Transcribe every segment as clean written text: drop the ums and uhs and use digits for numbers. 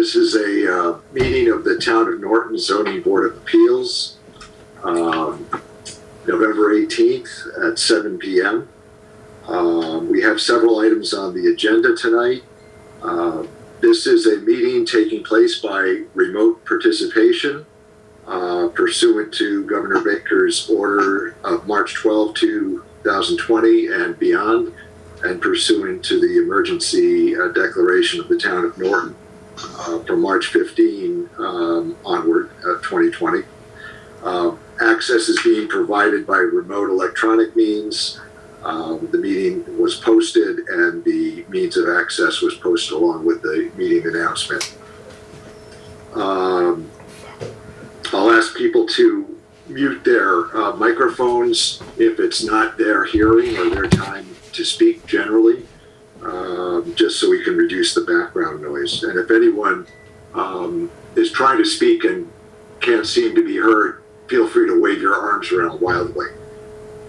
This is a meeting of the Town of Norton Zoning Board of Appeals, November 18th at 7 p.m. We have several items on the agenda tonight. This is a meeting taking place by remote participation pursuant to Governor Baker's order of March 12, 2020 and beyond, and pursuant to the emergency declaration of the Town of Norton from March 15 onward, 2020. Access is being provided by remote electronic means. The meeting was posted and the means of access was posted along with the meeting announcement. I'll ask people to mute their microphones if it's not their hearing or their time to speak generally, just so we can reduce the background noise. And if anyone is trying to speak and can't seem to be heard, feel free to wave your arms around wildly.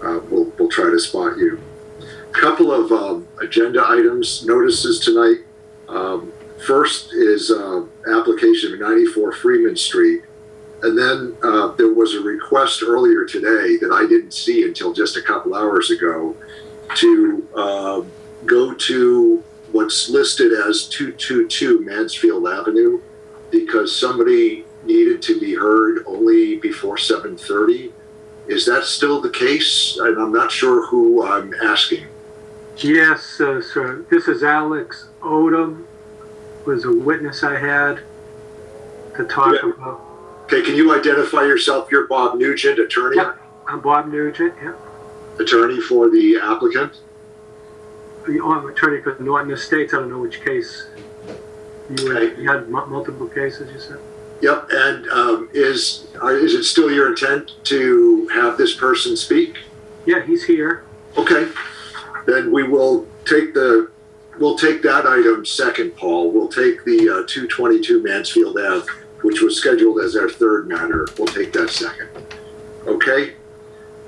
We'll try to spot you. A couple of agenda items, notices tonight. First is application of 94 Freeman Street. And then there was a request earlier today that I didn't see until just a couple hours ago to go to what's listed as 222 Mansfield Avenue because somebody needed to be heard only before 7:30. Is that still the case? And I'm not sure who I'm asking. Yes, sir. This is Alex Odom, was a witness I had to talk about. Okay, can you identify yourself? You're Bob Nugent, attorney? Yep, I'm Bob Nugent, yeah. Attorney for the applicant? I'm attorney for Norton Estates. I don't know which case. You had multiple cases, you said? Yep, and is it still your intent to have this person speak? Yeah, he's here. Okay, then we'll take that item second, Paul. We'll take the 222 Mansfield Ave, which was scheduled as our third matter. We'll take that second. Okay?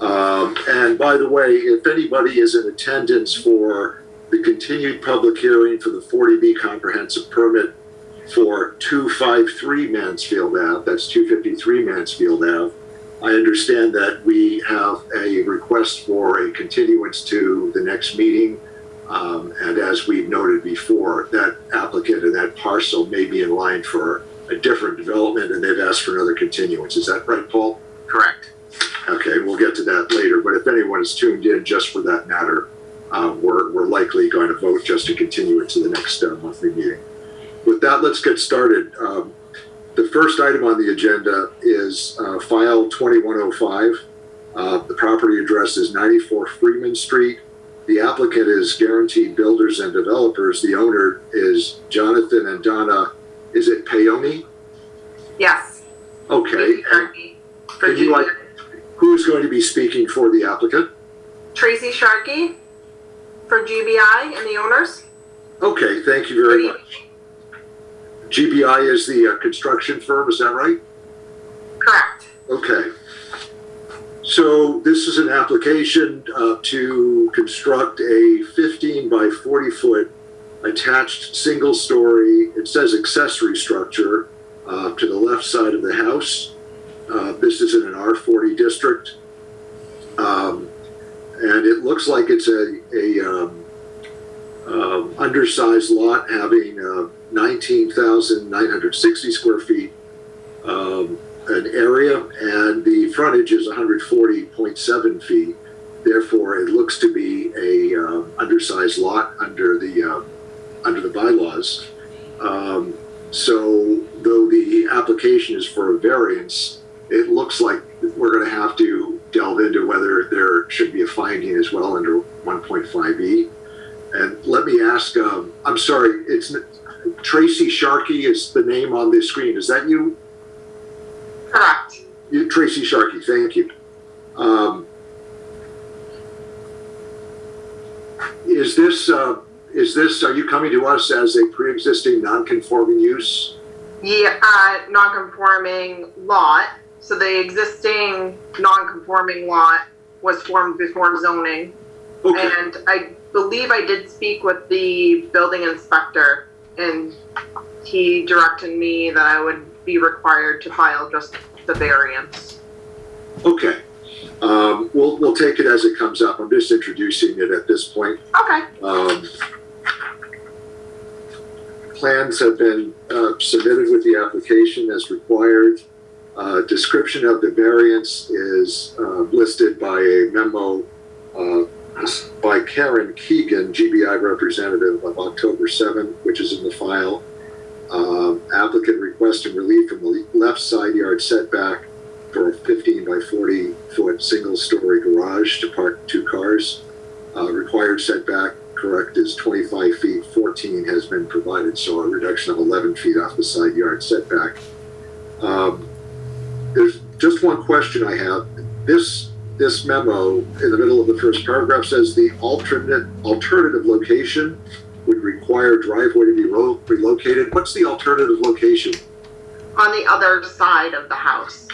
And by the way, if anybody is in attendance for the continued public hearing for the 40B comprehensive permit for 253 Mansfield Ave, that's 253 Mansfield Ave, I understand that we have a request for a continuance to the next meeting. And as we've noted before, that applicant and that parcel may be in line for a different development and they've asked for another continuance. Is that right, Paul? Correct. Okay, we'll get to that later. But if anyone is tuned in just for that matter, we're likely going to vote just to continue it to the next monthly meeting. With that, let's get started. The first item on the agenda is file 2105. The property address is 94 Freeman Street. The applicant is Guaranteed Builders and Developers. The owner is Jonathan and Donna, is it Paoni? Yes. Okay. Who's going to be speaking for the applicant? Tracy Sharkey for GBI and the owners. Okay, thank you very much. GBI is the construction firm, is that right? Correct. Okay. So this is an application to construct a 15 by 40 foot attached single story, it says accessory structure, to the left side of the house. This is in an R40 district. And it looks like it's a undersized lot having 19,960 square feet an area, and the frontage is 140.7 feet. Therefore, it looks to be a undersized lot under the bylaws. So though the application is for a variance, it looks like we're going to have to delve into whether there should be a finding as well under 1.5e. And let me ask, I'm sorry, it's Tracy Sharkey is the name on the screen. Is that you? Correct. Tracy Sharkey, thank you. Are you coming to us as a pre-existing non-conforming use? Yeah, non-conforming lot. So the existing non-conforming lot was formed before zoning. Okay. And I believe I did speak with the building inspector, and he directed me that I would be required to file just the variance. Okay. We'll take it as it comes up. I'm just introducing it at this point. Okay. Plans have been submitted with the application as required. Description of the variance is listed by a memo by Karen Keegan, GBI representative, of October 7th, which is in the file. Applicant requesting relief from the left side yard setback for a 15 by 40 foot single story garage to park 2 cars. Required setback, correct, is 25 feet, 14 has been provided, so a reduction of 11 feet off the side yard setback. There's just one question I have. This memo in the middle of the first paragraph says the alternative location would require driveway to be relocated. What's the alternative location? On the other side of the house.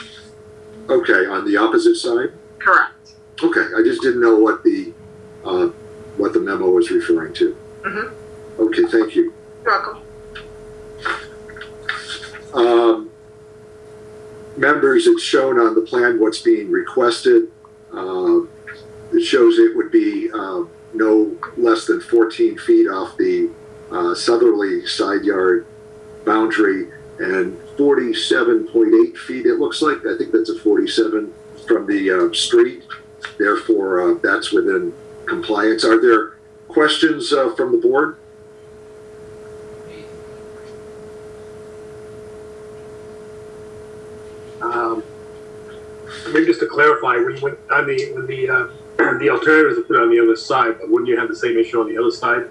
Okay, on the opposite side? Correct. Okay, I just didn't know what the memo was referring to. Mm-hmm. Okay, thank you. You're welcome. Members, it's shown on the plan what's being requested. It shows it would be no less than 14 feet off the southerly side yard boundary and 47.8 feet, it looks like. I think that's a 47 from the street. Therefore, that's within compliance. Are there questions from the board? Maybe just to clarify, when the alternatives are put on the other side, but wouldn't you have the same issue on the other side?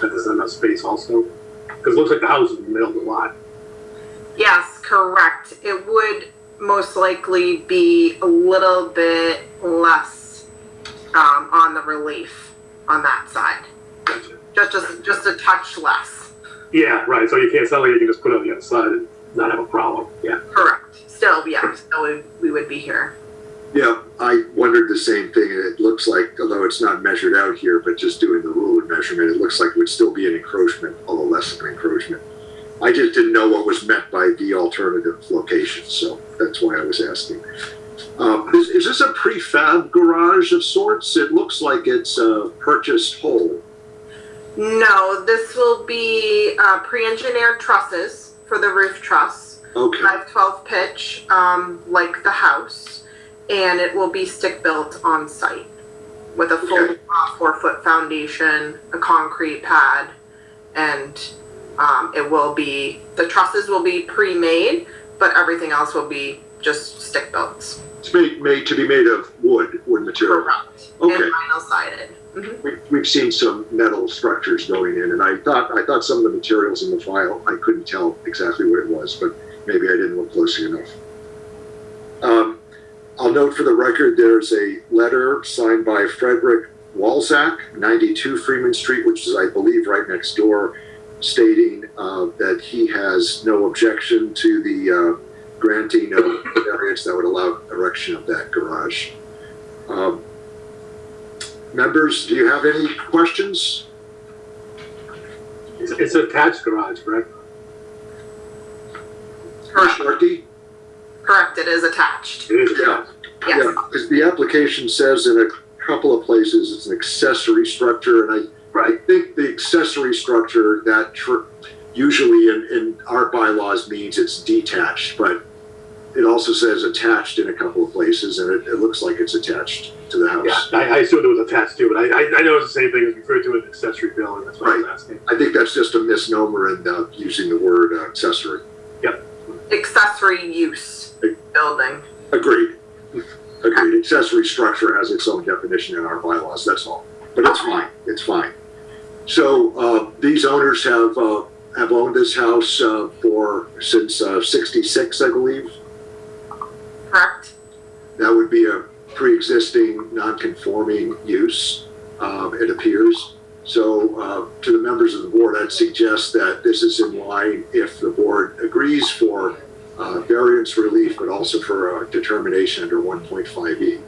That there's enough space also? Because it looks like the house is in the middle of the lot. Yes, correct. It would most likely be a little bit less on the relief on that side. Gotcha. Just a touch less. Yeah, right. So you can't, it's not like you can just put it on the other side and not have a problem. Yeah. Correct. Still we would be here. Yeah, I wondered the same thing. And it looks like, although it's not measured out here, but just doing the ruler measurement, it looks like it would still be an encroachment, although less of an encroachment. I just didn't know what was meant by the alternative location, so that's why I was asking. Is this a prefab garage of sorts? It looks like it's purchased whole. No, this will be pre-engineered trusses for the roof truss. Okay. 512 pitch, like the house, and it will be stick built on site with a full 4-foot foundation, a concrete pad, and the trusses will be pre-made, but everything else will be just stick built. It's made to be made of wood material. Correct. Okay. And vinyl sided. Mm-hmm. We've seen some metal structures going in, and I thought some of the materials in the file, I couldn't tell exactly what it was, but maybe I didn't look closely enough. I'll note for the record, there's a letter signed by Frederick Walzak, 92 Freeman Street, which is, I believe, right next door, stating that he has no objection to the granting of variance that would allow erection of that garage. Members, do you have any questions? It's an attached garage, correct? Correct. Sharkey? Correct, it is attached. It is. Yeah. Yes. Yeah, because the application says in a couple of places it's an accessory structure, and I think the accessory structure that usually in our bylaws means it's detached, but it also says attached in a couple of places, and it looks like it's attached to the house. Yeah, I assumed it was attached to it. I know it's the same thing as referred to as accessory building. That's what I was asking. I think that's just a misnomer in using the word accessory. Yep. Accessory use building. Agreed. Accessory structure has its own definition in our bylaws, that's all. But it's fine, it's fine. So these owners have owned this house since 66, I believe. Correct. That would be a pre-existing non-conforming use, it appears. So to the members of the board, I'd suggest that this is in line if the board agrees for variance relief, but also for a determination under 1.5e.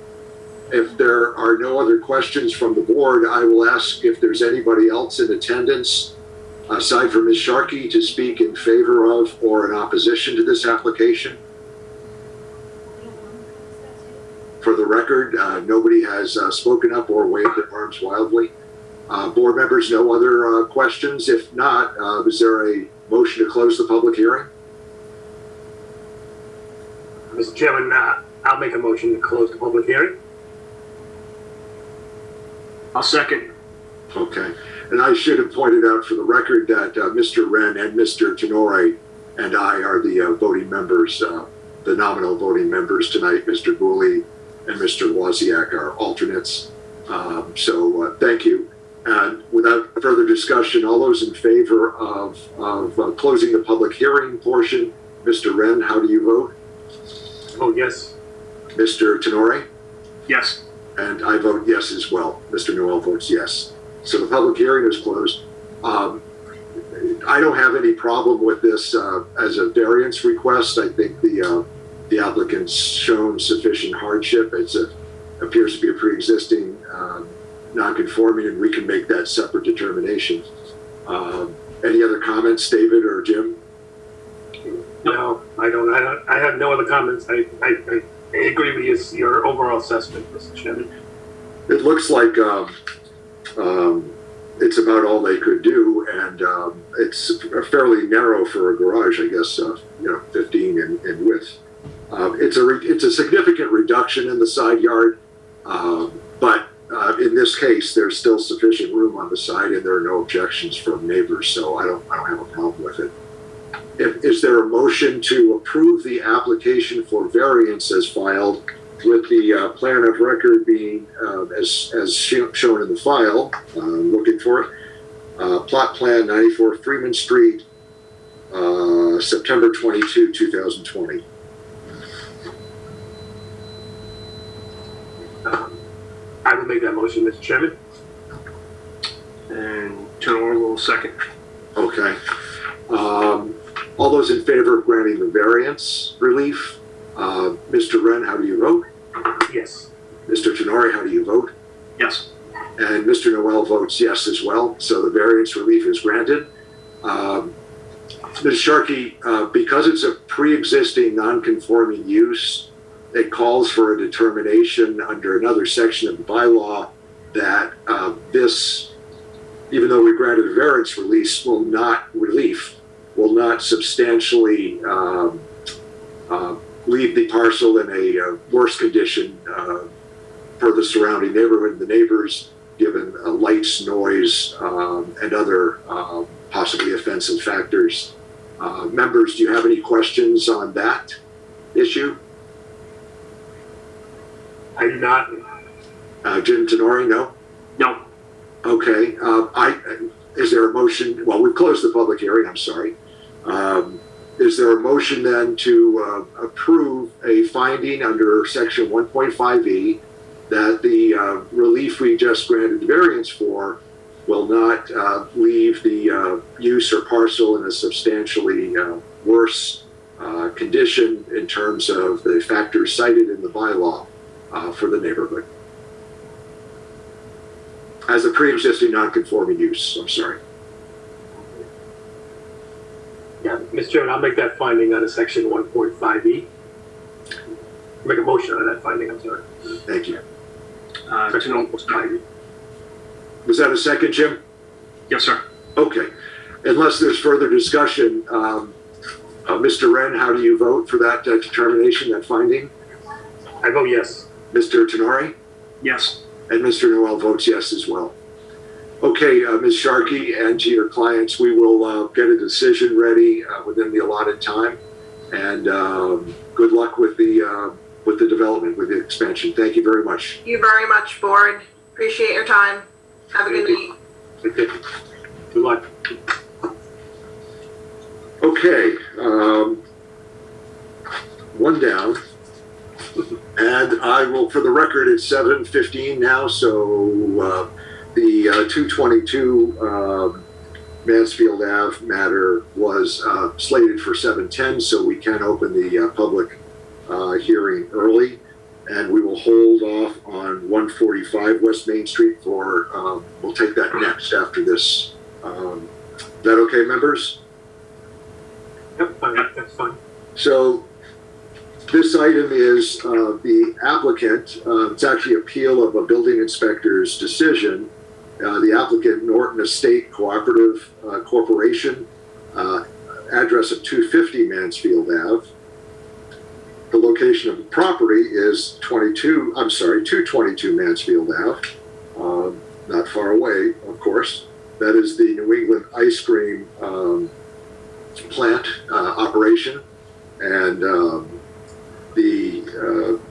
If there are no other questions from the board, I will ask if there's anybody else in attendance aside from Ms. Sharkey, to speak in favor of or in opposition to this application? For the record, nobody has spoken up or waved their arms wildly. Board members, no other questions? If not, is there a motion to close the public hearing? Mr. Chairman, I'll make a motion to close the public hearing. I'll second. Okay. And I should have pointed out for the record that Mr. Wren and Mr. Tenore and I are the voting members, the nominal voting members tonight. Mr. Gooley and Mr. Wozniak are alternates. So thank you. And without further discussion, all those in favor of closing the public hearing portion, Mr. Wren, how do you vote? Oh, yes. Mr. Tenore? Yes. And I vote yes as well. Mr. Noel votes yes. So the public hearing is closed. I don't have any problem with this as a variance request. I think the applicant's shown sufficient hardship. It appears to be a pre-existing non-conforming, and we can make that separate determination. Any other comments, David or Jim? No, I don't. I have no other comments. I agree with your overall assessment, Mr. Chairman. It looks like it's about all they could do, and it's fairly narrow for a garage, I guess, 15 in width. It's a significant reduction in the side yard, but in this case, there's still sufficient room on the side, and there are no objections from neighbors, so I don't have a problem with it. Is there a motion to approve the application for variance as filed, with the plan of record being as shown in the file? Looking for it. Plot plan 94 Freeman Street, September 22, 2020. I will make that motion, Mr. Chairman. And Tenor will second. Okay. All those in favor of granting the variance relief? Mr. Wren, how do you vote? Yes. Mr. Tenore, how do you vote? Yes. And Mr. Noel votes yes as well, so the variance relief is granted. Ms. Sharkey, because it's a pre-existing non-conforming use, it calls for a determination under another section of the bylaw that this, even though we granted a variance relief, will not substantially leave the parcel in a worse condition for the surrounding neighborhood and the neighbors, given lights, noise, and other possibly offensive factors. Members, do you have any questions on that issue? I do not. Jim Tenore, no? No. Okay. Is there a motion? Well, we've closed the public hearing, I'm sorry. Is there a motion then to approve a finding under section 1.5E that the relief we just granted variance for will not leave the use or parcel in a substantially worse condition in terms of the factors cited in the bylaw for the neighborhood? As a pre-existing non-conforming use, I'm sorry. Yeah, Mr. Chairman, I'll make that finding under section 1.5E. Make a motion on that finding, I'm sorry. Thank you. Section 1.5E. Was that a second, Jim? Yes, sir. Okay. Unless there's further discussion, Mr. Wren, how do you vote for that determination, that finding? I vote yes. Mr. Tenore? Yes. And Mr. Noel votes yes as well. Okay, Ms. Sharkey, and to your clients, we will get a decision ready within the allotted time. And good luck with the development, with the expansion. Thank you very much. Thank you very much, board. Appreciate your time. Have a good night. Okay. Good luck. Okay, one down. And I will, for the record, it's 7:15 now, so the 222 Mansfield Ave matter was slated for 7:10, so we can open the public hearing early, and we will hold off on 145 West Main Street for, we'll take that next after this Is that okay, members? Yep, that's fine. So this item is the applicant, it's actually appeal of a building inspector's decision. The applicant, Norton Estate Cooperative Corporation, address of 250 Mansfield Ave. The location of the property is 222 Mansfield Ave, not far away, of course. That is the New England ice cream plant operation. And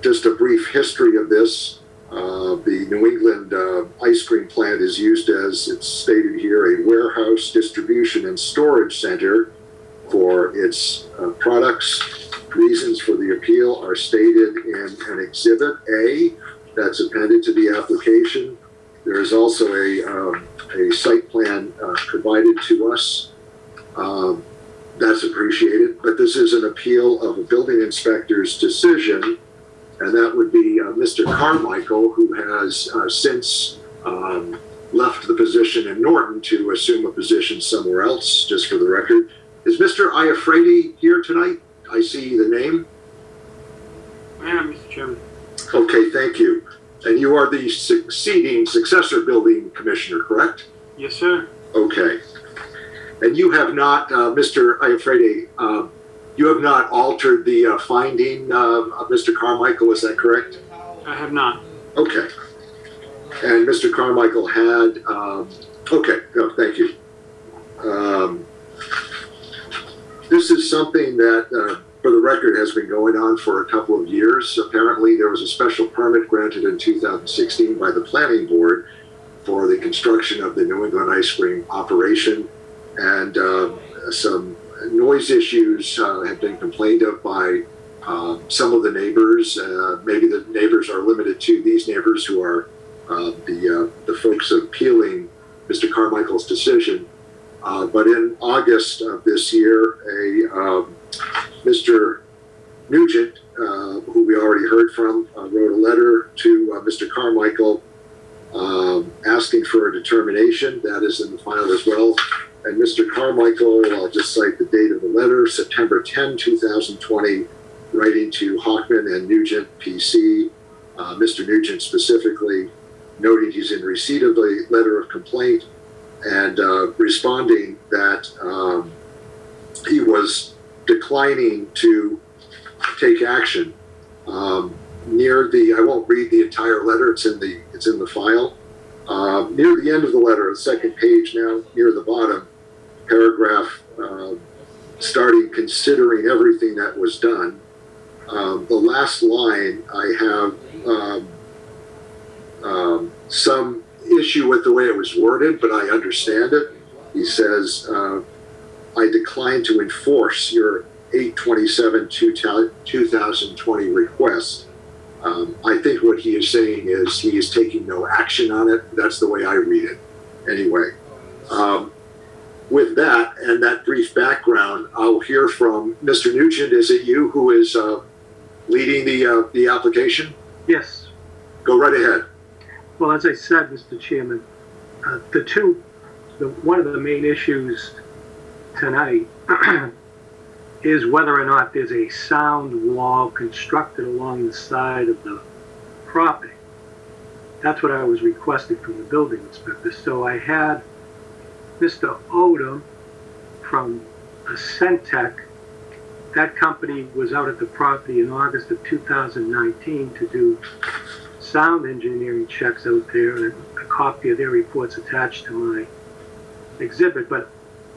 just a brief history of this, the New England ice cream plant is used as, it's stated here, a warehouse, distribution, and storage center for its products. Reasons for the appeal are stated in an Exhibit A that's appended to the application. There is also a site plan provided to us. That's appreciated, but this is an appeal of a building inspector's decision, and that would be Mr. Carmichael, who has since left the position in Norton to assume a position somewhere else, just for the record. Is Mr. Iafredi here tonight? I see the name. I am, Mr. Chairman. Okay, thank you. And you are the successor building commissioner, correct? Yes, sir. Okay. And you have not, Mr. Iafredi, you have not altered the finding of Mr. Carmichael, is that correct? I have not. Okay. And Mr. Carmichael had, okay, no, thank you. This is something that, for the record, has been going on for a couple of years. Apparently, there was a special permit granted in 2016 by the planning board for the construction of the New England ice cream operation. And some noise issues have been complained of by some of the neighbors. Maybe the neighbors are limited to these neighbors who are the folks appealing Mr. Carmichael's decision. But in August of this year, Mr. Nugent, who we already heard from, wrote a letter to Mr. Carmichael asking for a determination. That is in the file as well. And Mr. Carmichael, I'll just cite the date of the letter, September 10, 2020, writing to Hockman and Nugent, PC. Mr. Nugent specifically noting he's in receipt of the letter of complaint and responding that he was declining to take action. Near the, I won't read the entire letter, it's in the file. Near the end of the letter, the second page now, near the bottom, paragraph starting considering everything that was done. The last line, I have some issue with the way it was worded, but I understand it. He says, I decline to enforce your 8/27/2020 request. I think what he is saying is he is taking no action on it. That's the way I read it. Anyway, with that and that brief background, I'll hear from Mr. Nugent. Is it you who is leading the application? Yes. Go right ahead. Well, as I said, Mr. Chairman, one of the main issues tonight is whether or not there's a sound wall constructed along the side of the property. That's what I was requesting from the building inspector. So I had Mr. Odom from Centec. That company was out at the property in August of 2019 to do sound engineering checks out there, and a copy of their reports attached to my exhibit. But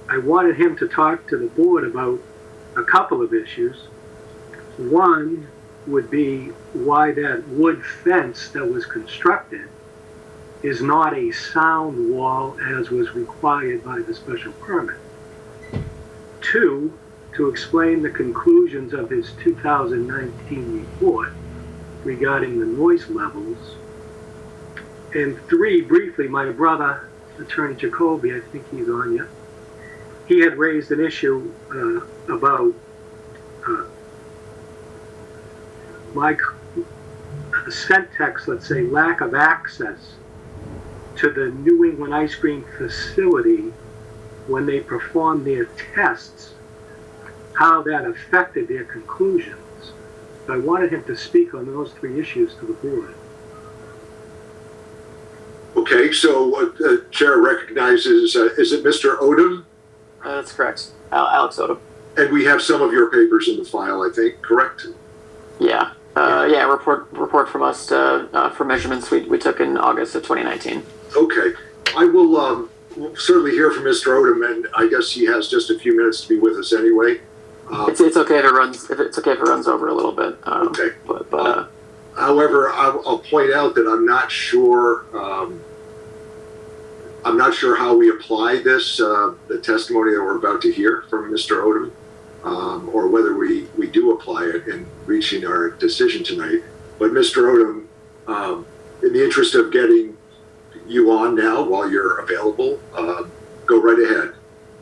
I wanted him to talk to the board about a couple of issues. One would be why that wood fence that was constructed is not a sound wall as was required by the special permit. Two, to explain the conclusions of his 2019 report regarding the noise levels. And three, briefly, my brother, Attorney Jacoby, I think he's on yet, he had raised an issue about my Centec's, let's say, lack of access to the New England ice cream facility when they performed their tests, how that affected their conclusions. So I wanted him to speak on those three issues to the board. Okay, so the chair recognizes, is it Mr. Odom? That's correct. Alex Odom. And we have some of your papers in the file, I think, correct? Yeah. Yeah, report from us for measurements we took in August of 2019. Okay. I will certainly hear from Mr. Odom, and I guess he has just a few minutes to be with us anyway. It's okay if it runs over a little bit. Okay. But however, I'll point out that I'm not sure how we apply this, the testimony that we're about to hear from Mr. Odom, or whether we do apply it in reaching our decision tonight. But Mr. Odom, in the interest of getting you on now while you're available, go right ahead.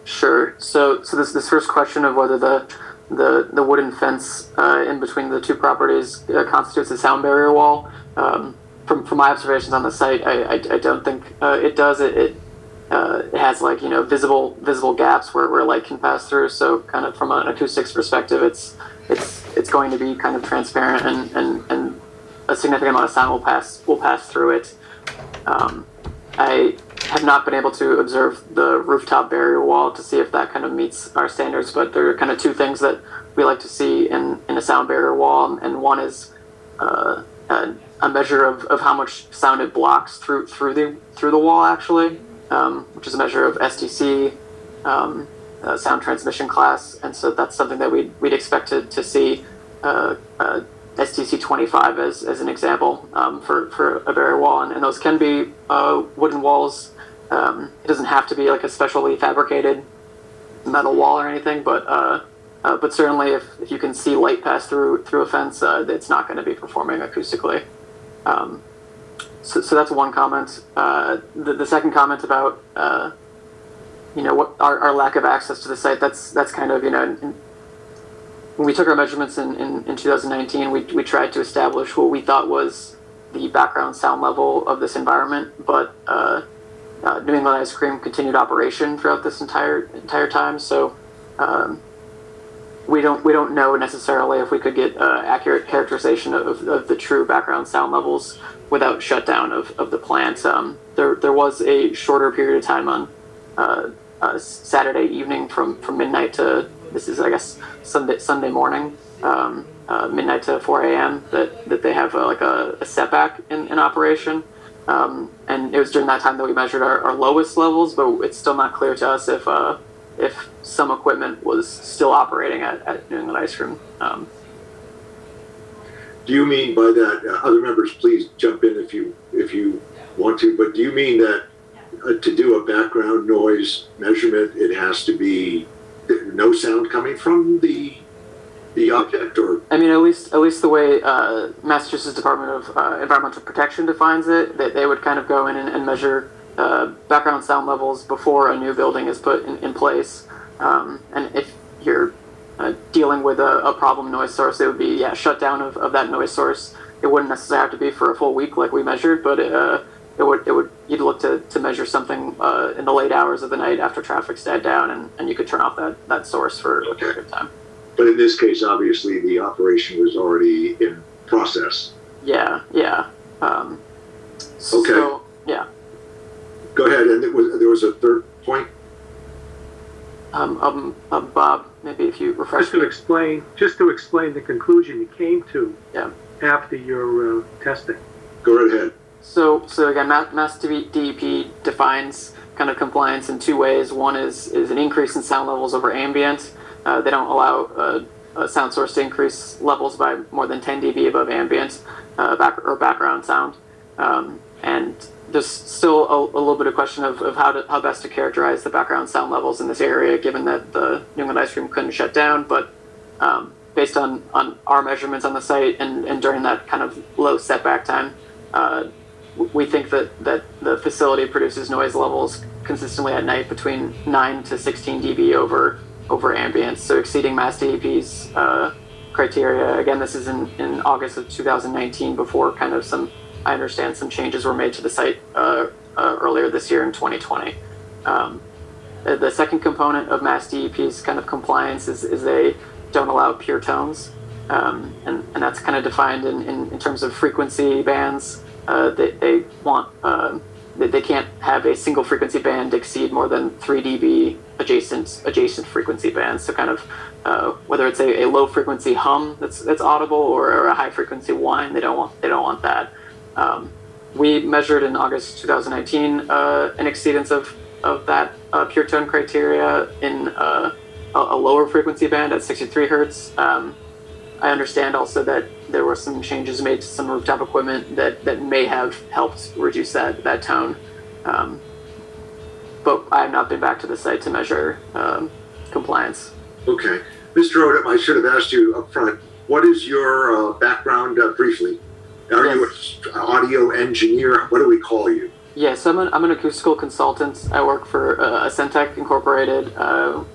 Sure. So this first question of whether the wooden fence in between the two properties constitutes a sound barrier wall. From my observations on the site, I don't think it does. It has visible gaps where light can pass through. So kind of from an acoustics perspective, it's going to be kind of transparent and a significant amount of sound will pass through it. I have not been able to observe the rooftop barrier wall to see if that kind of meets our standards, but there are kind of two things that we like to see in a sound barrier wall, and one is a measure of how much sound it blocks through the wall actually, which is a measure of STC, sound transmission class, and so that's something that we'd expect to see STC 25 as an example for a barrier wall, and those can be wooden walls. It doesn't have to be like a specially fabricated metal wall or anything, but certainly if you can see light pass through a fence, it's not going to be performing acoustically. So that's one comment. The second comment about what our lack of access to the site, that's kind of when we took our measurements in 2019, we tried to establish what we thought was the background sound level of this environment, but New England Ice Cream continued operation throughout this entire time, so we don't know necessarily if we could get accurate characterization of the true background sound levels without shutdown of the plant. There was a shorter period of time on Saturday evening from midnight to, this is I guess Sunday morning, midnight to 4 a.m. that they have a setback in operation, and it was during that time that we measured our lowest levels, but it's still not clear to us if some equipment was still operating at New England Ice Cream. Do you mean by that, other members please jump in if you want to, but do you mean that to do a background noise measurement, it has to be no sound coming from the object, or? I mean, at least the way Massachusetts Department of Environmental Protection defines it, that they would kind of go in and measure background sound levels before a new building is put in place. And if you're dealing with a problem noise source, it would be shutdown of that noise source. It wouldn't necessarily have to be for a full week like we measured, but it would you'd look to measure something in the late hours of the night after traffic's died down, and you could turn off that source for a period of time. But in this case, obviously, the operation was already in process. Yeah. Okay. So, yeah. Go ahead, and there was a third point? Bob, maybe if you refresh Just to explain the conclusion you came to after your testing. Go right ahead. So again, Mass DEP defines kind of compliance in two ways. One is an increase in sound levels over ambient. They don't allow a sound source to increase levels by more than 10 dB above ambient background sound. And there's still a little bit of question of how best to characterize the background sound levels in this area, given that the New England Ice Cream couldn't shut down. But based on our measurements on the site and during that kind of low setback time, we think that the facility produces noise levels consistently at night between 9 to 16 dB over ambient, so exceeding Mass DEP's criteria. Again, this is in August of 2019, before kind of I understand some changes were made to the site earlier this year in 2020. The second component of Mass DEP's kind of compliance is they don't allow pure tones, and that's kind of defined in terms of frequency bands. They want they can't have a single frequency band exceed more than 3 dB adjacent frequency bands. So kind of whether it's a low frequency hum that's audible or a high frequency whine, they don't want that. We measured in August 2019 an exceedance of that pure tone criteria in a lower frequency band at 63 hertz. I understand also that there were some changes made to some rooftop equipment that may have helped reduce that tone. But I have not been back to the site to measure compliance. Okay. Mr. Odom, I should have asked you up front, what is your background briefly? Are you an audio engineer? What do we call you? Yes, I'm an acoustical consultant. I work for Ascentech Incorporated.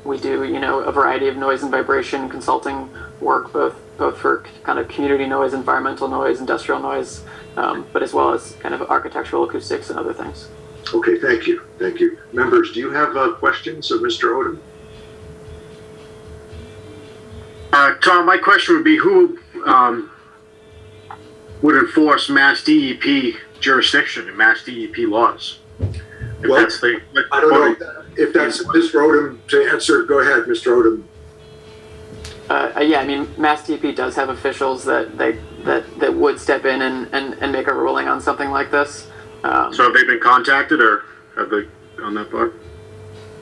We do, a variety of noise and vibration consulting work, both for kind of community noise, environmental noise, industrial noise, but as well as kind of architectural acoustics and other things. Okay, thank you. Thank you. Members, do you have questions of Mr. Odom? Tom, my question would be who would enforce Mass DEP jurisdiction and Mass DEP laws? If Well, that's the, I don't know if that's Mr. Odom to answer. Go ahead, Mr. Odom. Yeah, I mean, Mass DEP does have officials that would step in and make a ruling on something like this. So have they been contacted or have they on that part?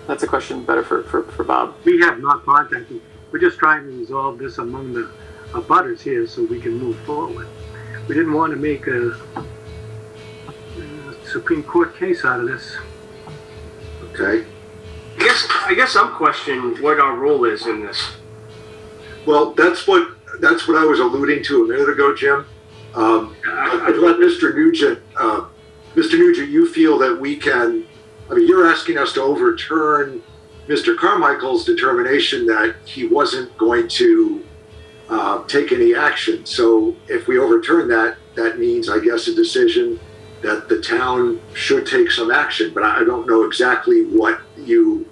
That's a question better for Bob. We have not contacted. We're just trying to resolve this among the abutters here so we can move forward. We didn't want to make a Supreme Court case out of this. Okay. I guess I'm questioning what our role is in this. Well, that's what I was alluding to a minute ago, Jim. I'd let Mr. Nugent. Mr. Nugent, you feel that we can? I mean, you're asking us to overturn Mr. Carmichael's determination that he wasn't going to take any action. So if we overturn that, that means, I guess, a decision that the town should take some action. But I don't know exactly what you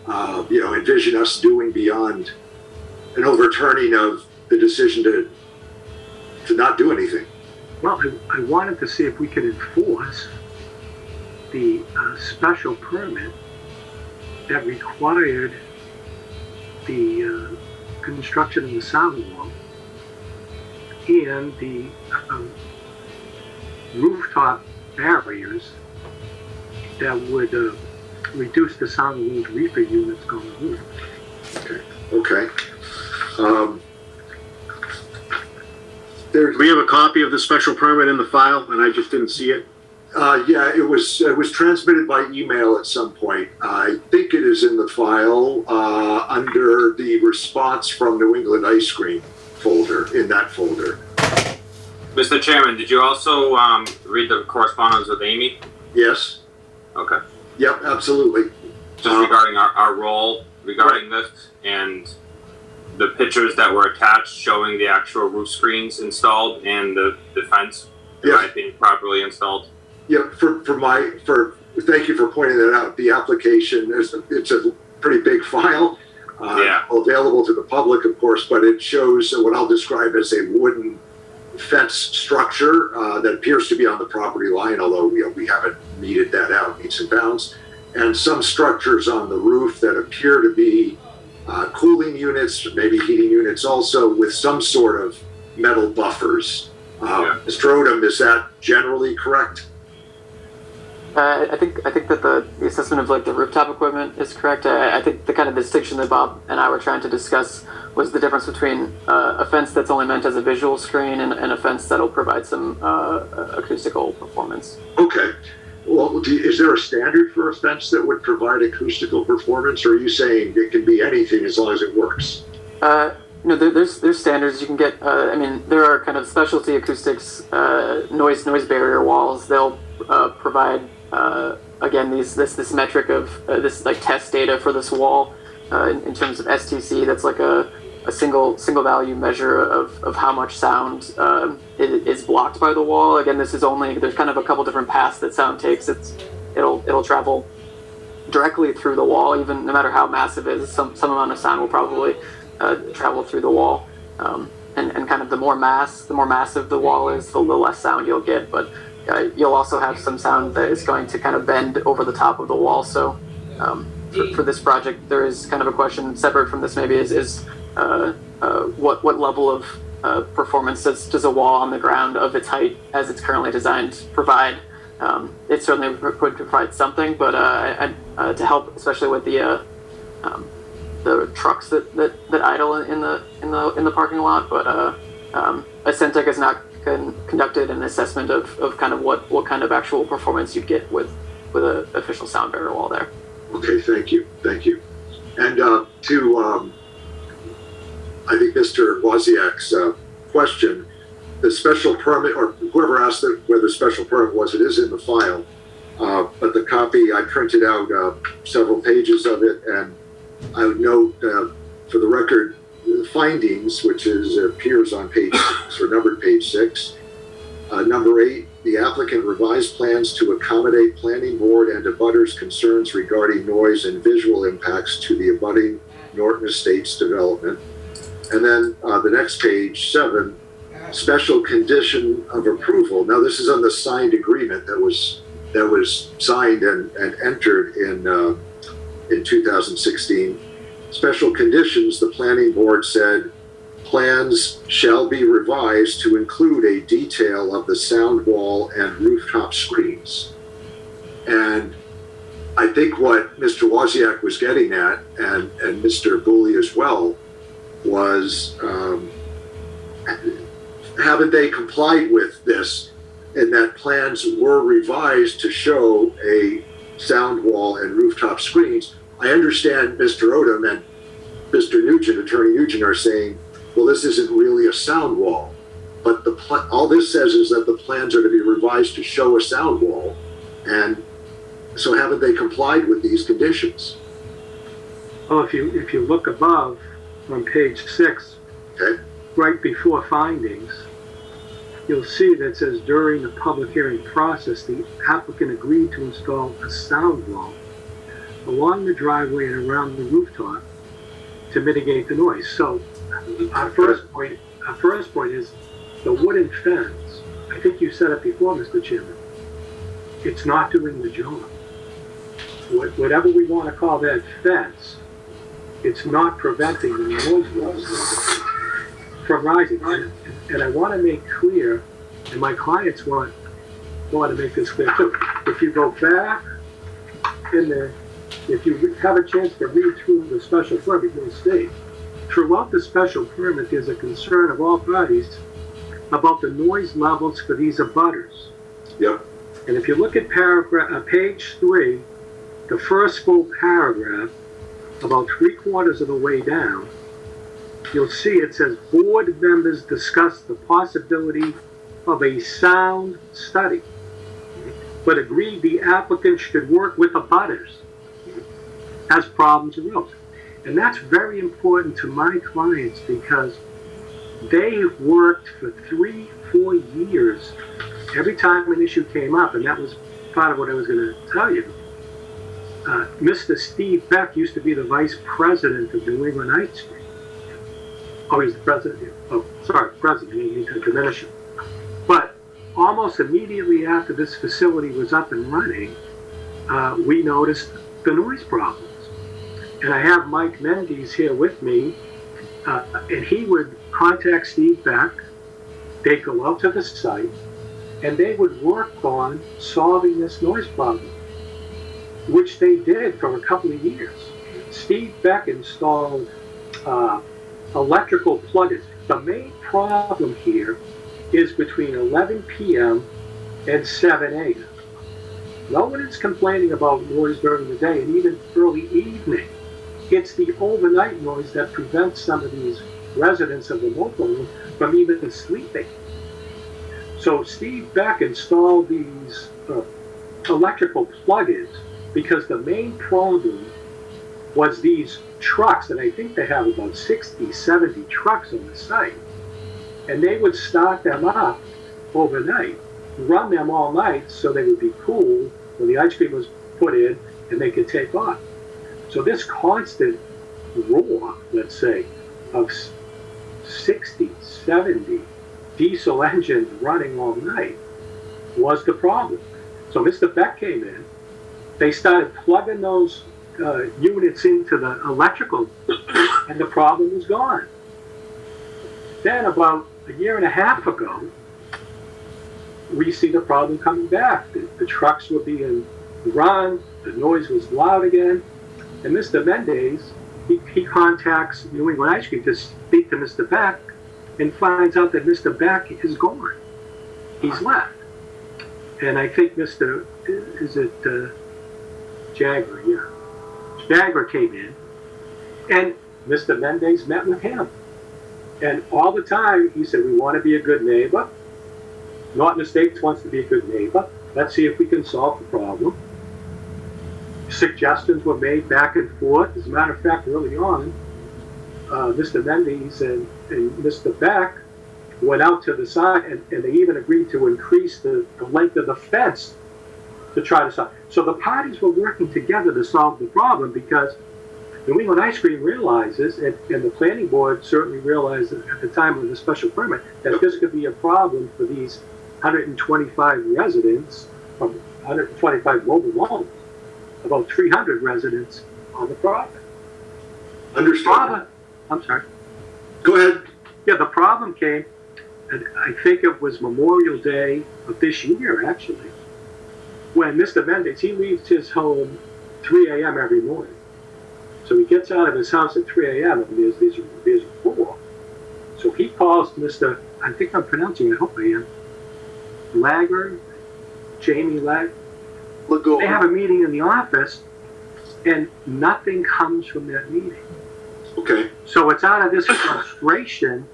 envision us doing beyond an overturning of the decision to not do anything. Well, I wanted to see if we could enforce the special permit that required the construction of the sound wall and the rooftop barriers that would reduce the sound of those reefer units on the roof. Okay. Do we have a copy of the special permit in the file and I just didn't see it? Yeah, it was transmitted by email at some point. I think it is in the file under the response from New England Ice Cream folder, in that folder. Mr. Chairman, did you also read the correspondence with Amy? Yes? Okay. Yep, absolutely. Just regarding our role regarding this and the pictures that were attached showing the actual roof screens installed and the fence being properly installed. Yeah, thank you for pointing that out. The application, it's a pretty big file, available to the public, of course, but it shows what I'll describe as a wooden fence structure that appears to be on the property line, although we haven't meted that out, meets and bounds, and some structures on the roof that appear to be cooling units, maybe heating units also, with some sort of metal buffers. Mr. Odom, is that generally correct? I think that the assessment of like the rooftop equipment is correct. I think the kind of distinction that Bob and I were trying to discuss was the difference between a fence that's only meant as a visual screen and a fence that'll provide some acoustical performance. Okay. Well, is there a standard for a fence that would provide acoustical performance, or are you saying it can be anything as long as it works? No, there's standards you can get. I mean, there are kind of specialty acoustics, noise barrier walls. They'll provide again this metric of this like test data for this wall in terms of STC. That's like a single value measure of how much sound is blocked by the wall. Again, this is only, there's kind of a couple different paths that sound takes. It'll travel directly through the wall, even no matter how massive it is. Some amount of sound will probably travel through the wall. And kind of the more massive the wall is, the less sound you'll get. But you'll also have some sound that is going to kind of bend over the top of the wall. So for this project, there is kind of a question separate from this maybe is what level of performance does a wall on the ground of its height as it's currently designed provide? It certainly would provide something, but to help, especially with the trucks that idle in the parking lot. But Acentec has not conducted an assessment of kind of what kind of actual performance you'd get with an official sound barrier wall there. Okay, thank you. And I think Mr. Wozniak's question, the special permit, or whoever asked where the special permit was, it is in the file. But the copy, I printed out several pages of it, and I would note for the record, the findings, which appears on page 6, or numbered page 6. Number 8, the applicant revised plans to accommodate planning board and abutters' concerns regarding noise and visual impacts to the abutting Norton Estates development. And then the next page, 7, special condition of approval. Now this is on the signed agreement that was signed and entered in 2016. Special conditions, the planning board said, plans shall be revised to include a detail of the sound wall and rooftop screens. And I think what Mr. Wozniak was getting at, and Mr. Booley as well, was haven't they complied with this, and that plans were revised to show a sound wall and rooftop screens. I understand Mr. Odom and Mr. Nugent, Attorney Nugent, are saying, well, this isn't really a sound wall. But all this says is that the plans are to be revised to show a sound wall. And so haven't they complied with these conditions? Well, if you look above on page 6, Okay. right before findings, you'll see that it says during the public hearing process, the applicant agreed to install a sound wall along the driveway and around the rooftop to mitigate the noise. So our first point is the wooden fence. I think you said it before, Mr. Chairman. It's not doing the job. Whatever we want to call that fence, it's not preventing the noise levels from rising. And I want to make clear, and my clients want to make this clear too. If you go back in there, if you have a chance to read through the special permit, you'll see throughout the special permit there's a concern of all parties about the noise levels for these abutters. Yep. And if you look at page 3, the first full paragraph, about 3/4 of the way down, you'll see it says board members discussed the possibility of a sound study, but agreed the applicant should work with abutters as problems arose. And that's very important to my clients because they worked for 3-4 years every time an issue came up, and that was part of what I was going to tell you. Mr. Steve Beck used to be the vice president of New England Night Street. Oh, he's the president. Oh, sorry, president. You need to diminish him. But almost immediately after this facility was up and running, we noticed the noise problems. And I have Mike Mendes here with me, and he would contact Steve Beck. They'd go out to the site, and they would work on solving this noise problem, which they did for a couple of years. Steve Beck installed electrical plugins. The main problem here is between 11 p.m. and 7 a.m. No one is complaining about noise during the day and even early evening. It's the overnight noise that prevents some of these residents of the mobile home from even sleeping. So Steve Beck installed these electrical plugins because the main problem was these trucks, and I think they have about 60, 70 trucks on the site. And they would start them up overnight, run them all night so they would be cool when the ice cream was put in, and they could take off. So this constant roar, let's say, of 60, 70 diesel engines running all night was the problem. So Mr. Beck came in, they started plugging those units into the electrical, and the problem was gone. Then about a year and a half ago, we see the problem coming back. The trucks were being run, the noise was loud again, and Mr. Mendez, he contacts New England Ice Cream to speak to Mr. Beck and finds out that Mr. Beck is gone. He's left. And I think Jagger, yeah. Jagger came in, and Mr. Mendez met with him. And all the time, he said, we want to be a good neighbor. Norton Estates wants to be a good neighbor. Let's see if we can solve the problem. Suggestions were made back and forth. As a matter of fact, early on, Mr. Mendez and Mr. Beck went out to the side, and they even agreed to increase the length of the fence to try to solve. So the parties were working together to solve the problem, because New England Ice Cream realizes, and the planning board certainly realized at the time of the special permit, that this could be a problem for these 125 residents, from 125 mobile homes, about 300 residents on the property. Understood. I'm sorry. Go ahead. Yeah, the problem came, and I think it was Memorial Day of this year, actually, when Mr. Mendez, he leaves his home 3 a.m. every morning. So he gets out of his house at 3 a.m. and there's a roar. So he calls Mr., I think I'm pronouncing it, I hope I am, Lager, Jamie Lag. They have a meeting in the office, and nothing comes from that meeting. Okay. So it's out of this frustration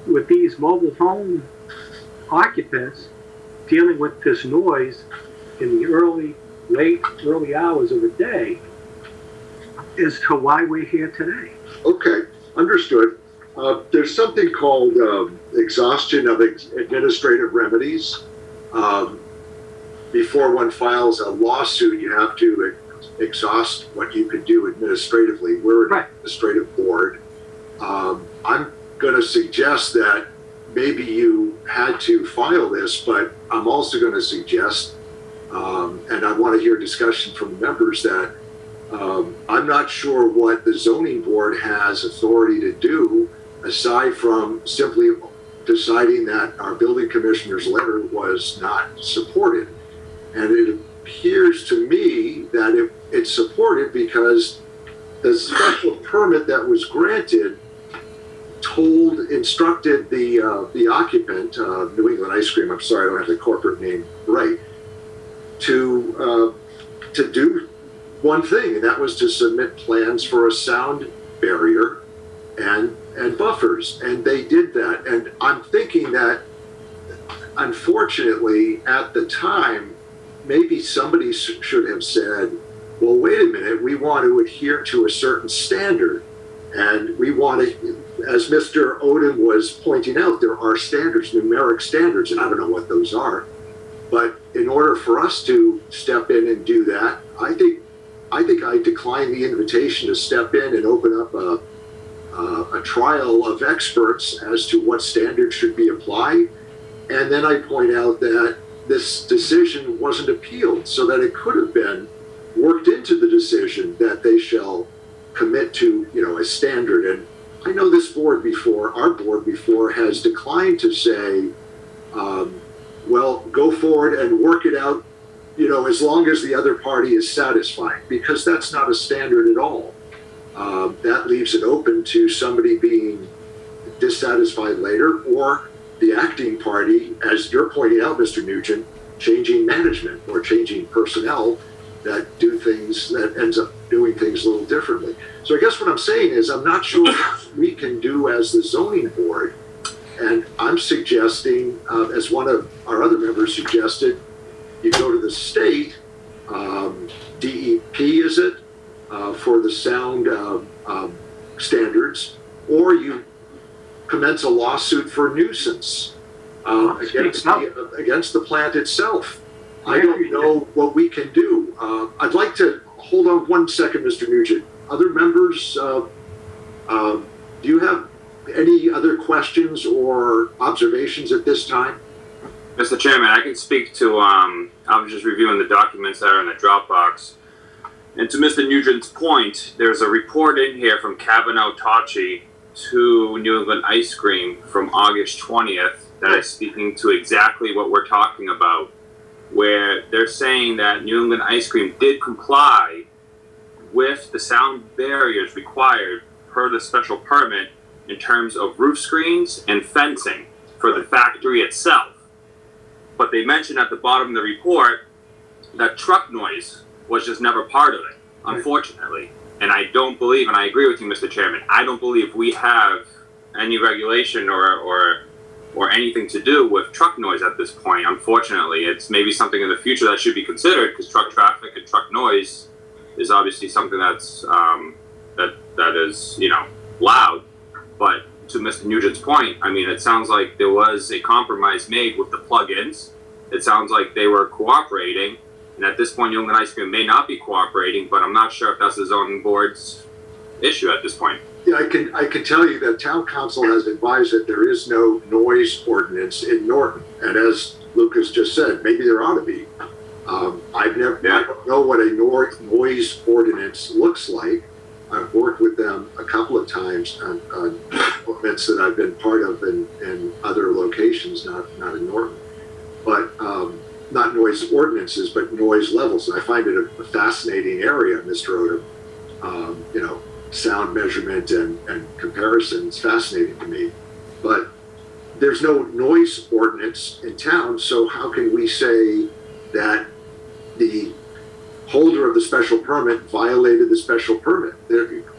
with these mobile home occupants dealing with this noise in the early hours of the day as to why we're here today. Okay, understood. There's something called exhaustion of administrative remedies. Before one files a lawsuit, you have to exhaust what you can do administratively. We're an administrative board. I'm going to suggest that maybe you had to file this, but I'm also going to suggest, and I want to hear discussion from members, that I'm not sure what the zoning board has authority to do aside from simply deciding that our building commissioner's letter was not supported. And it appears to me that it's supported because the special permit that was granted instructed the occupant, New England Ice Cream, I'm sorry, I don't have the corporate name right, to do one thing, and that was to submit plans for a sound barrier and buffers, and they did that. And I'm thinking that, unfortunately, at the time, maybe somebody should have said, well, wait a minute, we want to adhere to a certain standard, and we want to, as Mr. Odom was pointing out, there are standards, numeric standards, and I don't know what those are, but in order for us to step in and do that, I think I declined the invitation to step in and open up a trial of experts as to what standards should be applied. And then I point out that this decision wasn't appealed, so that it could have been worked into the decision that they shall commit to, a standard. And I know this board before, our board before, has declined to say, well, go forward and work it out, as long as the other party is satisfied, because that's not a standard at all. That leaves it open to somebody being dissatisfied later, or the acting party, as you're pointing out, Mr. Nugent, changing management or changing personnel that do things, that ends up doing things a little differently. So I guess what I'm saying is, I'm not sure what we can do as the zoning board, and I'm suggesting, as one of our other members suggested, you go to the state, DEP is it, for the sound standards, or you commence a lawsuit for nuisance against the plant itself. I don't know what we can do. I'd like to hold on 1 second, Mr. Nugent. Other members, do you have any other questions or observations at this time? Mr. Chairman, I can speak to, I was just reviewing the documents that are in the Dropbox. And to Mr. Nugent's point, there's a report in here from Kavanaugh Tachi to New England Ice Cream from August 20th that is speaking to exactly what we're talking about, where they're saying that New England Ice Cream did comply with the sound barriers required per the special permit in terms of roof screens and fencing for the factory itself. But they mentioned at the bottom of the report that truck noise was just never part of it, unfortunately. And I don't believe, and I agree with you, Mr. Chairman, I don't believe we have any regulation or anything to do with truck noise at this point. Unfortunately, it's maybe something in the future that should be considered, because truck traffic and truck noise is obviously something that's that is, you know, loud. But to Mr. Nugent's point, I mean, it sounds like there was a compromise made with the plugins. It sounds like they were cooperating, and at this point, New England Ice Cream may not be cooperating, but I'm not sure if that's the zoning board's issue at this point. Yeah, I can tell you that town council has advised that there is no noise ordinance in Norton. And as Lucas just said, maybe there ought to be. I don't know what a noise ordinance looks like. I've worked with them a couple of times on events that I've been part of in other locations, not in Norton. But not noise ordinances, but noise levels. And I find it a fascinating area, Mr. Odom. You know, sound measurement and comparison is fascinating to me. But there's no noise ordinance in town, so how can we say that the holder of the special permit violated the special permit?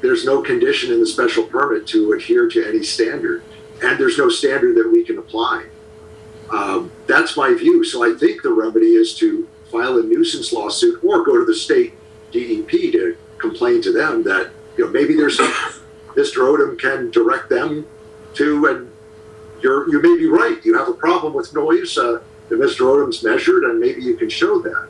There's no condition in the special permit to adhere to any standard, and there's no standard that we can apply. That's my view. So I think the remedy is to file a nuisance lawsuit or go to the state DEP to complain to them that, you know, maybe there's something Mr. Odom can direct them to, and you may be right. You have a problem with noise that Mr. Odom's measured, and maybe you can show that.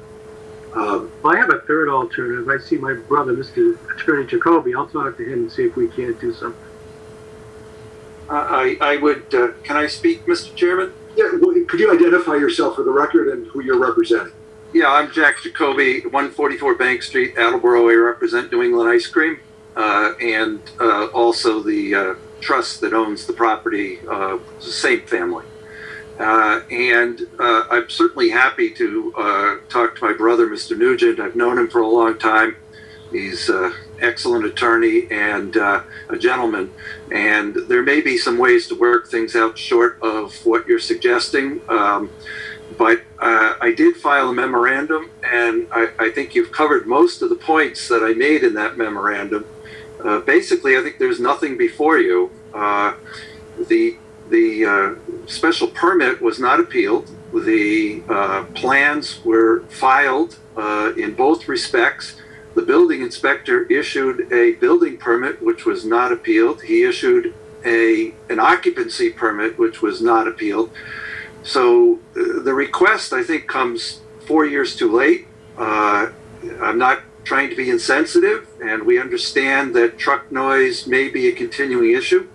Well, I have a third alternative. I see my brother, Mr. Attorney Jacoby. I'll talk to him and see if we can't do something. I would, can I speak, Mr. Chairman? Yeah, well, could you identify yourself for the record and who you're representing? Yeah, I'm Jack Jacoby, 144 Bank Street, Attleboro. I represent New England Ice Cream, and also the trust that owns the property, the same family. And I'm certainly happy to talk to my brother, Mr. Nugent. I've known him for a long time. He's an excellent attorney and a gentleman. And there may be some ways to work things out short of what you're suggesting. But I did file a memorandum, and I think you've covered most of the points that I made in that memorandum. Basically, I think there's nothing before you. The special permit was not appealed. The plans were filed in both respects. The building inspector issued a building permit, which was not appealed. He issued an occupancy permit, which was not appealed. So the request, I think, comes 4 years too late. I'm not trying to be insensitive, and we understand that truck noise may be a continuing issue.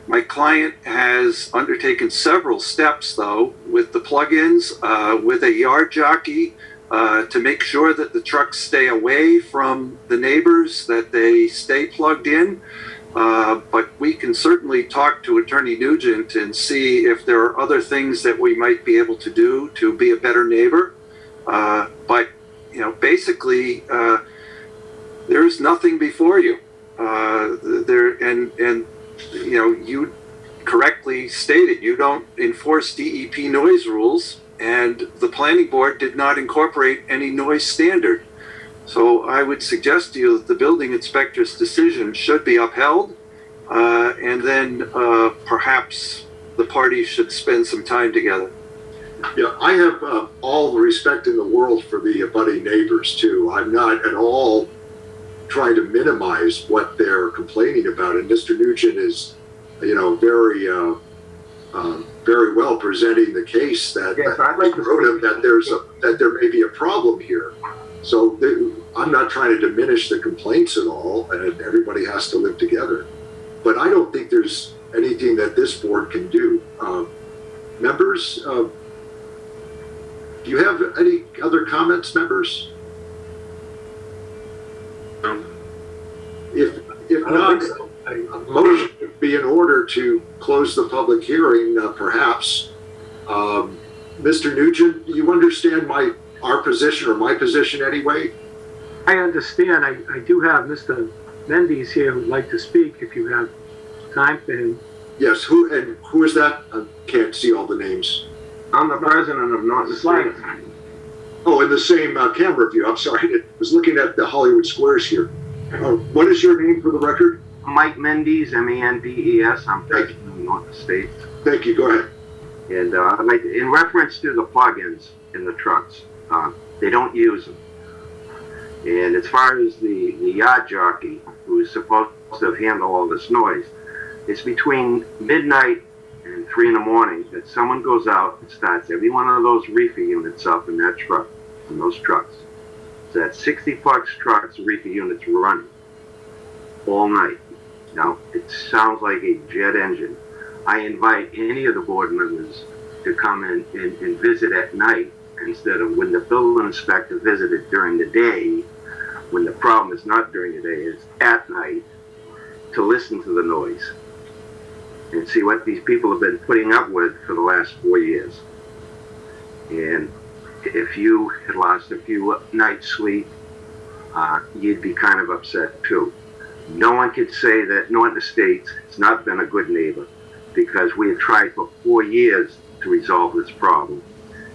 My client has undertaken several steps, though, with the plugins, with a yard jockey, to make sure that the trucks stay away from the neighbors, that they stay plugged in. But we can certainly talk to Attorney Nugent and see if there are other things that we might be able to do to be a better neighbor. But, you know, basically, there's nothing before you. You know, you correctly stated you don't enforce DEP noise rules, and the planning board did not incorporate any noise standard. So I would suggest to you that the building inspector's decision should be upheld, and then perhaps the parties should spend some time together. Yeah, I have all the respect in the world for the abutting neighbors too. I'm not at all trying to minimize what they're complaining about, and Mr. Nugent is, you know, very well presenting the case that, Yes, I'd like to that there may be a problem here. I'm not trying to diminish the complaints at all, and everybody has to live together. But I don't think there's anything that this board can do. Members, do you have any other comments, members? If I don't not, think so. a motion would be in order to close the public hearing, perhaps. Mr. Nugent, you understand our position, or my position anyway? I understand. I do have Mr. Mendes here who'd like to speak if you have time for him. Yes, who is that? I can't see all the names. I'm the president of Norton Slide. State. Oh, in the same camera view. I'm sorry. I was looking at the Hollywood Squares here. What is your name for the record? Mike Mendes, M-E-N-D-E-S. I'm president of Norton State. Thank you. Go ahead. And I'd like to, in reference to the plugins in the trucks, they don't use them. And as far as the yard jockey, who's supposed to handle all this noise, it's between midnight and 3 in the morning that someone goes out and starts every one of those reefer units up in that truck, in those trucks. So that's 60-plus trucks, reefer units running all night. Now, it sounds like a jet engine. I invite any of the board members to come in and visit at night instead of when the building inspector visited during the day, when the problem is not during the day, it's at night, to listen to the noise and see what these people have been putting up with for the last 4 years. And if you had lost a few nights' sleep, you'd be kind of upset too. No one could say that Norton Estates has not been a good neighbor, because we have tried for 4 years to resolve this problem.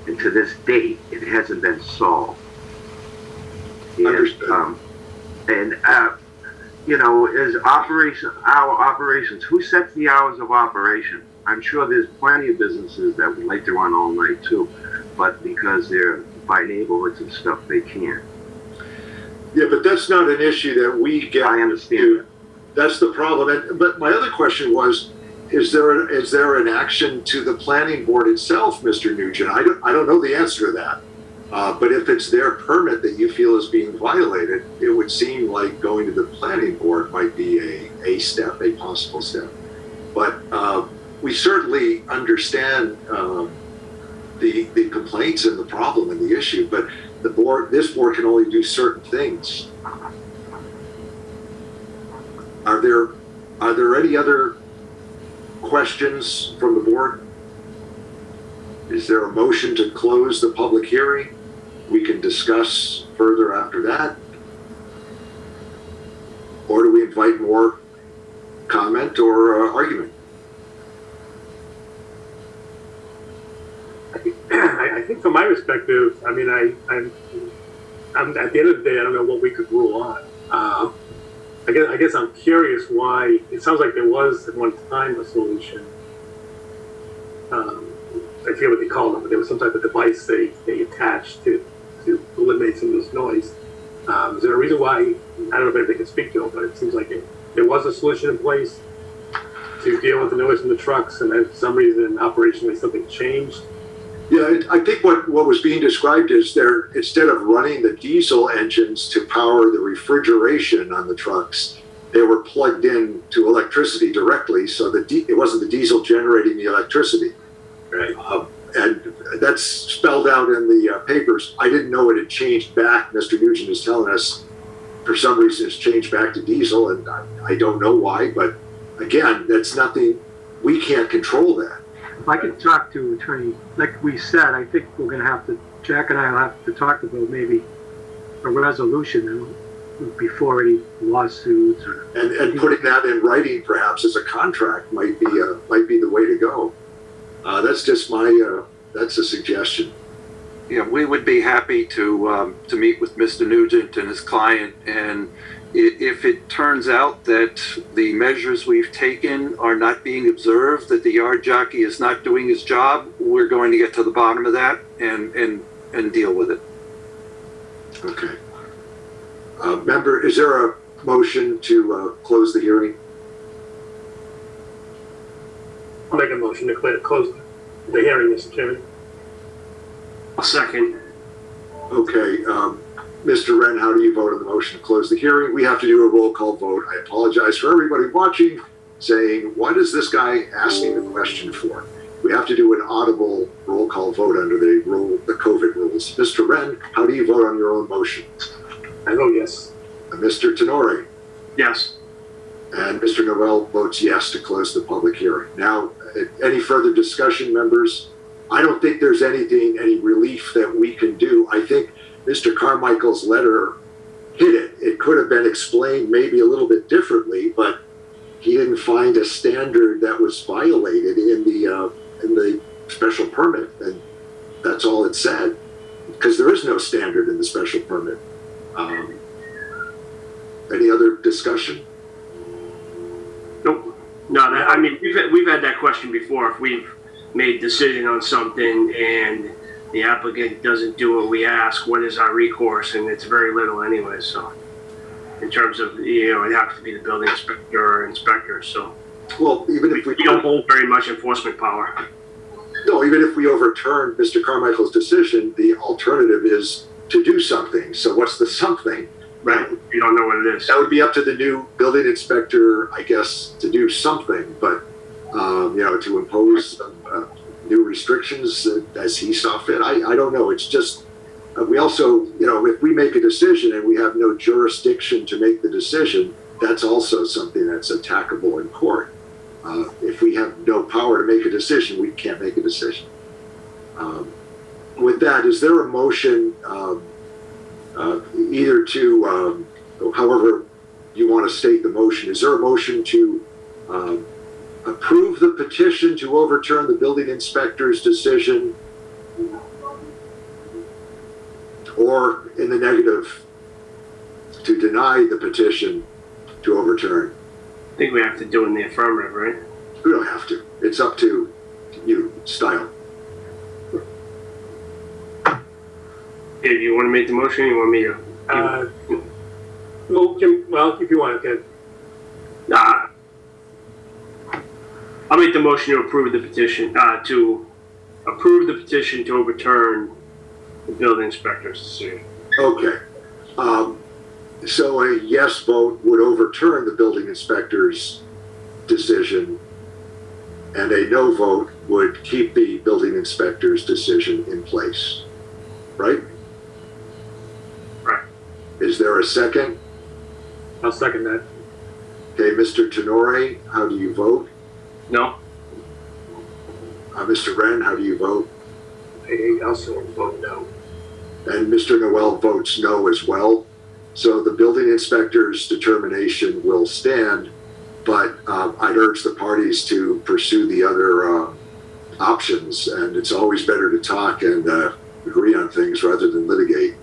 And to this date, it hasn't been solved. And, Understood. you know, our operations, who sets the hours of operation? I'm sure there's plenty of businesses that would like to run all night too, but because they're by neighborhoods and stuff, they can't. Yeah, but that's not an issue that we get. I understand to. that. That's the problem. But my other question was, is there an action to the planning board itself, Mr. Nugent? I don't know the answer to that. But if it's their permit that you feel is being violated, it would seem like going to the planning board might be a step, a possible step. But we certainly understand the complaints and the problem and the issue, but this board can only do certain things. Are there any other questions from the board? Is there a motion to close the public hearing? We can discuss further after that. Or do we invite more comment or argument? I think from my perspective, I mean, I'm at the end of the day, I don't know what we could rule on. I guess I'm curious why it sounds like there was at one time a solution. I forget what they called it, but there was some type of device they attached to eliminate some of this noise. Is there a reason why? I don't know if anybody can speak to it, but it seems like there was a solution in place to deal with the noise from the trucks, and then for some reason operationally something changed. Yeah, I think what was being described is instead of running the diesel engines to power the refrigeration on the trucks, they were plugged in to electricity directly, so it wasn't the diesel generating the electricity. Right. And that's spelled out in the papers. I didn't know it had changed back. Mr. Nugent is telling us for some reason it's changed back to diesel, and I don't know why, but again, that's nothing, we can't control that. If I could talk to Attorney, like we said, I think we're gonna have to, Jack and I will have to talk about maybe a resolution before any lawsuits or. And putting that in writing perhaps as a contract might be the way to go. That's just that's a suggestion. Yeah, we would be happy to meet with Mr. Nugent and his client, and if it turns out that the measures we've taken are not being observed, that the yard jockey is not doing his job, we're going to get to the bottom of that and deal with it. Okay. Member, is there a motion to close the hearing? I'll make a motion to close the hearing, Mr. Chairman. A second. Okay. Mr. Wren, how do you vote on the motion to close the hearing? We have to do a roll call vote. I apologize for everybody watching saying, what is this guy asking the question for? We have to do an audible roll call vote under the COVID rules. Mr. Wren, how do you vote on your own motion? I vote yes. Mr. Tenori? Yes. And Mr. Noel votes yes to close the public hearing. Now, any further discussion, members? I don't think there's any relief that we can do. I think Mr. Carmichael's letter hit it. It could have been explained maybe a little bit differently, but he didn't find a standard that was violated in the special permit, and that's all it said, because there is no standard in the special permit. Any other discussion? Nope. No, I mean, we've had that question before. If we've made a decision on something and the applicant doesn't do what we ask, what is our recourse? And it's very little anyway. So in terms of, it has to be the building inspector or inspector. So well, even if we don't hold very much enforcement power. No, even if we overturn Mr. Carmichael's decision, the alternative is to do something. So what's the something? Right. You don't know what it is. That would be up to the new building inspector, I guess, to do something, but, to impose new restrictions as he saw fit. I don't know. It's just, we also, if we make a decision and we have no jurisdiction to make the decision, that's also something that's attackable in court. If we have no power to make a decision, we can't make a decision. With that, is there a motion either to, however you want to state the motion, is there a motion to approve the petition to overturn the building inspector's decision, or in the negative, to deny the petition to overturn? I think we have to do it in the affirmative, right? We don't have to. It's up to you, style. If you want to make the motion, you want me to? Well, if you want, Ken. Nah. I'll make the motion to approve the petition, to overturn the building inspector's decision. Okay. So a yes vote would overturn the building inspector's decision, and a no vote would keep the building inspector's decision in place, right? Right. Is there a second? I'll second that. Okay, Mr. Tenori, how do you vote? No? Mr. Wren, how do you vote? I also vote no. And Mr. Noel votes no as well. So the building inspector's determination will stand, but I'd urge the parties to pursue the other options, and it's always better to talk and agree on things rather than litigate.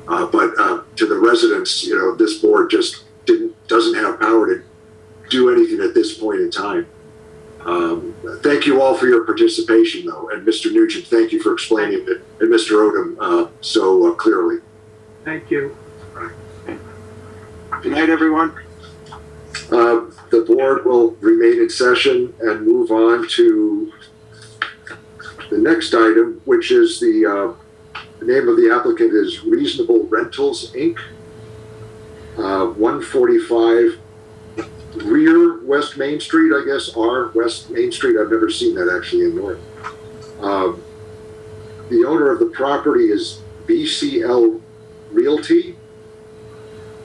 But to the residents, this board just doesn't have power to do anything at this point in time. Thank you all for your participation, though, and Mr. Nugent, thank you for explaining it, and Mr. Odom so clearly. Thank you. Good night, everyone. The board will remain in session and move on to the next item, which is the name of the applicant is Reasonable Rentals, Inc. 145 Rear West Main Street, I guess, R West Main Street. I've never seen that actually in North. The owner of the property is BCL Realty.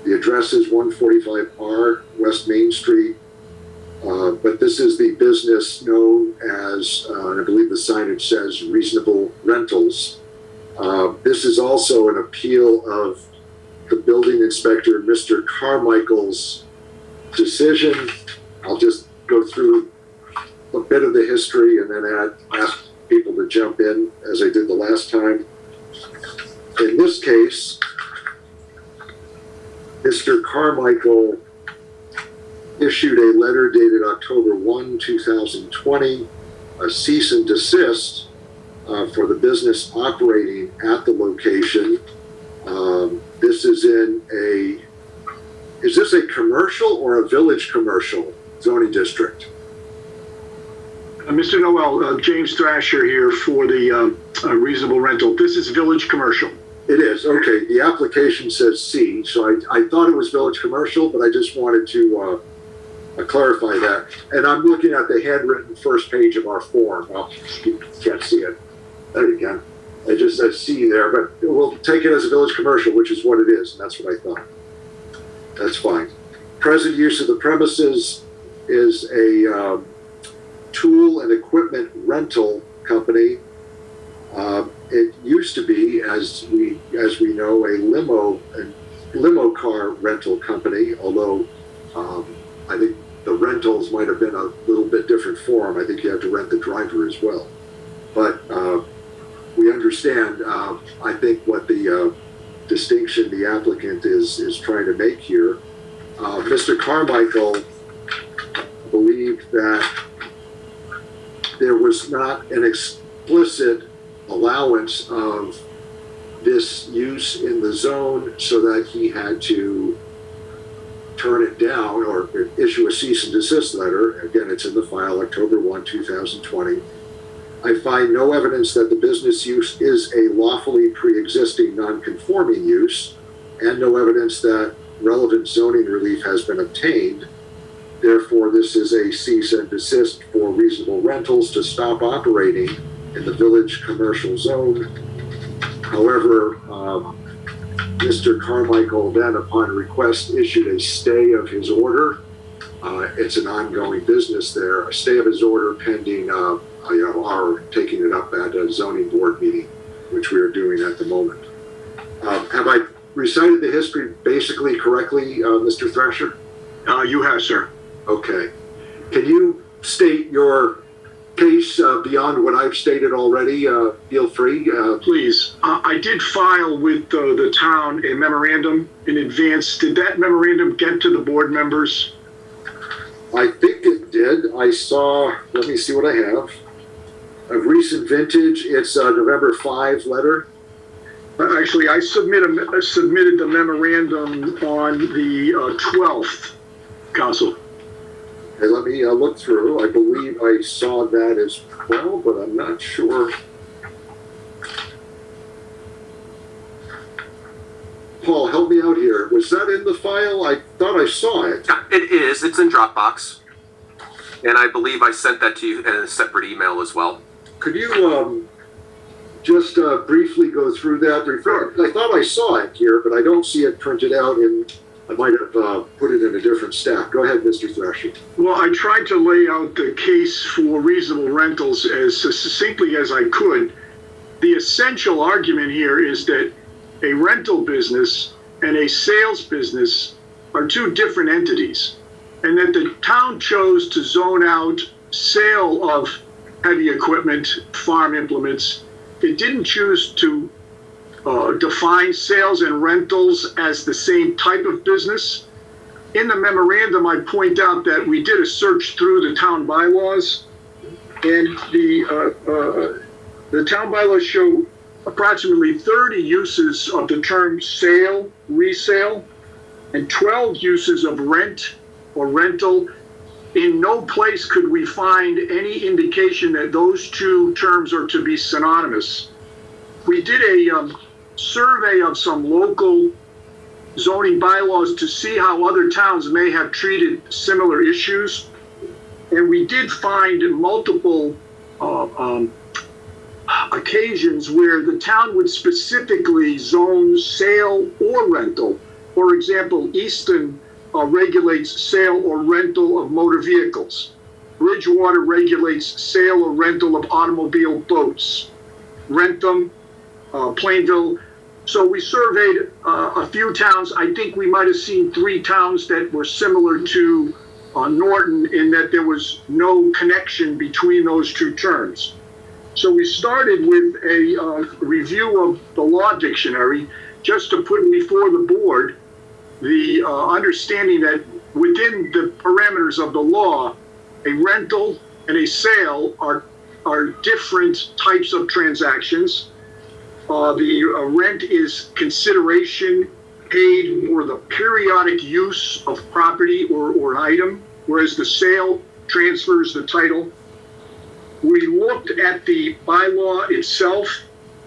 The address is 145R West Main Street. But this is the business known as, I believe the signage says Reasonable Rentals. This is also an appeal of the building inspector, Mr. Carmichael's decision. I'll just go through a bit of the history and then ask people to jump in as I did the last time. In this case, Mr. Carmichael issued a letter dated October 1, 2020, a cease and desist for the business operating at the location. This is is this a commercial or a village commercial zoning district? Mr. Noel, James Thrasher here for the Reasonable Rental. This is village commercial. It is, okay. The application says C, so I thought it was village commercial, but I just wanted to clarify that. And I'm looking at the handwritten first page of our form. Well, you can't see it. There you go. It just says C there, but we'll take it as a village commercial, which is what it is, and that's what I thought. That's fine. Present use of the premises is a tool and equipment rental company. It used to be, as we know, a limo car rental company, although I think the rentals might have been a little bit different form. I think you have to rent the driver as well. But we understand, I think, what the distinction the applicant is trying to make here. Mr. Carmichael believed that there was not an explicit allowance of this use in the zone so that he had to turn it down or issue a cease and desist letter. Again, it's in the file, October 1, 2020. I find no evidence that the business use is a lawfully pre-existing non-conforming use, and no evidence that relevant zoning relief has been obtained. Therefore, this is a cease and desist for reasonable rentals to stop operating in the village commercial zone. However, Mr. Carmichael then, upon request, issued a stay of his order. It's an ongoing business there. A stay of his order pending our taking it up at a zoning board meeting, which we are doing at the moment. Have I recited the history basically correctly, Mr. Thrasher? You have, sir. Okay. Can you state your case beyond what I've stated already? Feel free. Please. I did file with the town a memorandum in advance. Did that memorandum get to the board members? I think it did. I saw, let me see what I have. Of recent vintage, it's a November 5 letter. Actually, I submitted the memorandum on the 12th, Council. Okay, let me look through. I believe I saw that as well, but I'm not sure. Paul, help me out here. Was that in the file? I thought I saw it. It is. It's in Dropbox. And I believe I sent that to you in a separate email as well. Could you just briefly go through that? I thought I saw it here, but I don't see it printed out, and I might have put it in a different stack. Go ahead, Mr. Thrasher. Well, I tried to lay out the case for reasonable rentals as succinctly as I could. The essential argument here is that a rental business and a sales business are two different entities, and that the town chose to zone out sale of heavy equipment, farm implements. It didn't choose to define sales and rentals as the same type of business. In the memorandum, I point out that we did a search through the town bylaws, and the town bylaws show approximately 30 uses of the term sale, resale, and 12 uses of rent or rental. In no place could we find any indication that those two terms are to be synonymous. We did a survey of some local zoning bylaws to see how other towns may have treated similar issues. And we did find multiple occasions where the town would specifically zone sale or rental. For example, Easton regulates sale or rental of motor vehicles. Bridgewater regulates sale or rental of automobile boats. Rentham, Plainville. So we surveyed a few towns. I think we might have seen 3 towns that were similar to Norton in that there was no connection between those two terms. So we started with a review of the law dictionary just to put before the board the understanding that within the parameters of the law, a rental and a sale are different types of transactions. The rent is consideration paid for the periodic use of property or an item, whereas the sale transfers the title. We looked at the bylaw itself,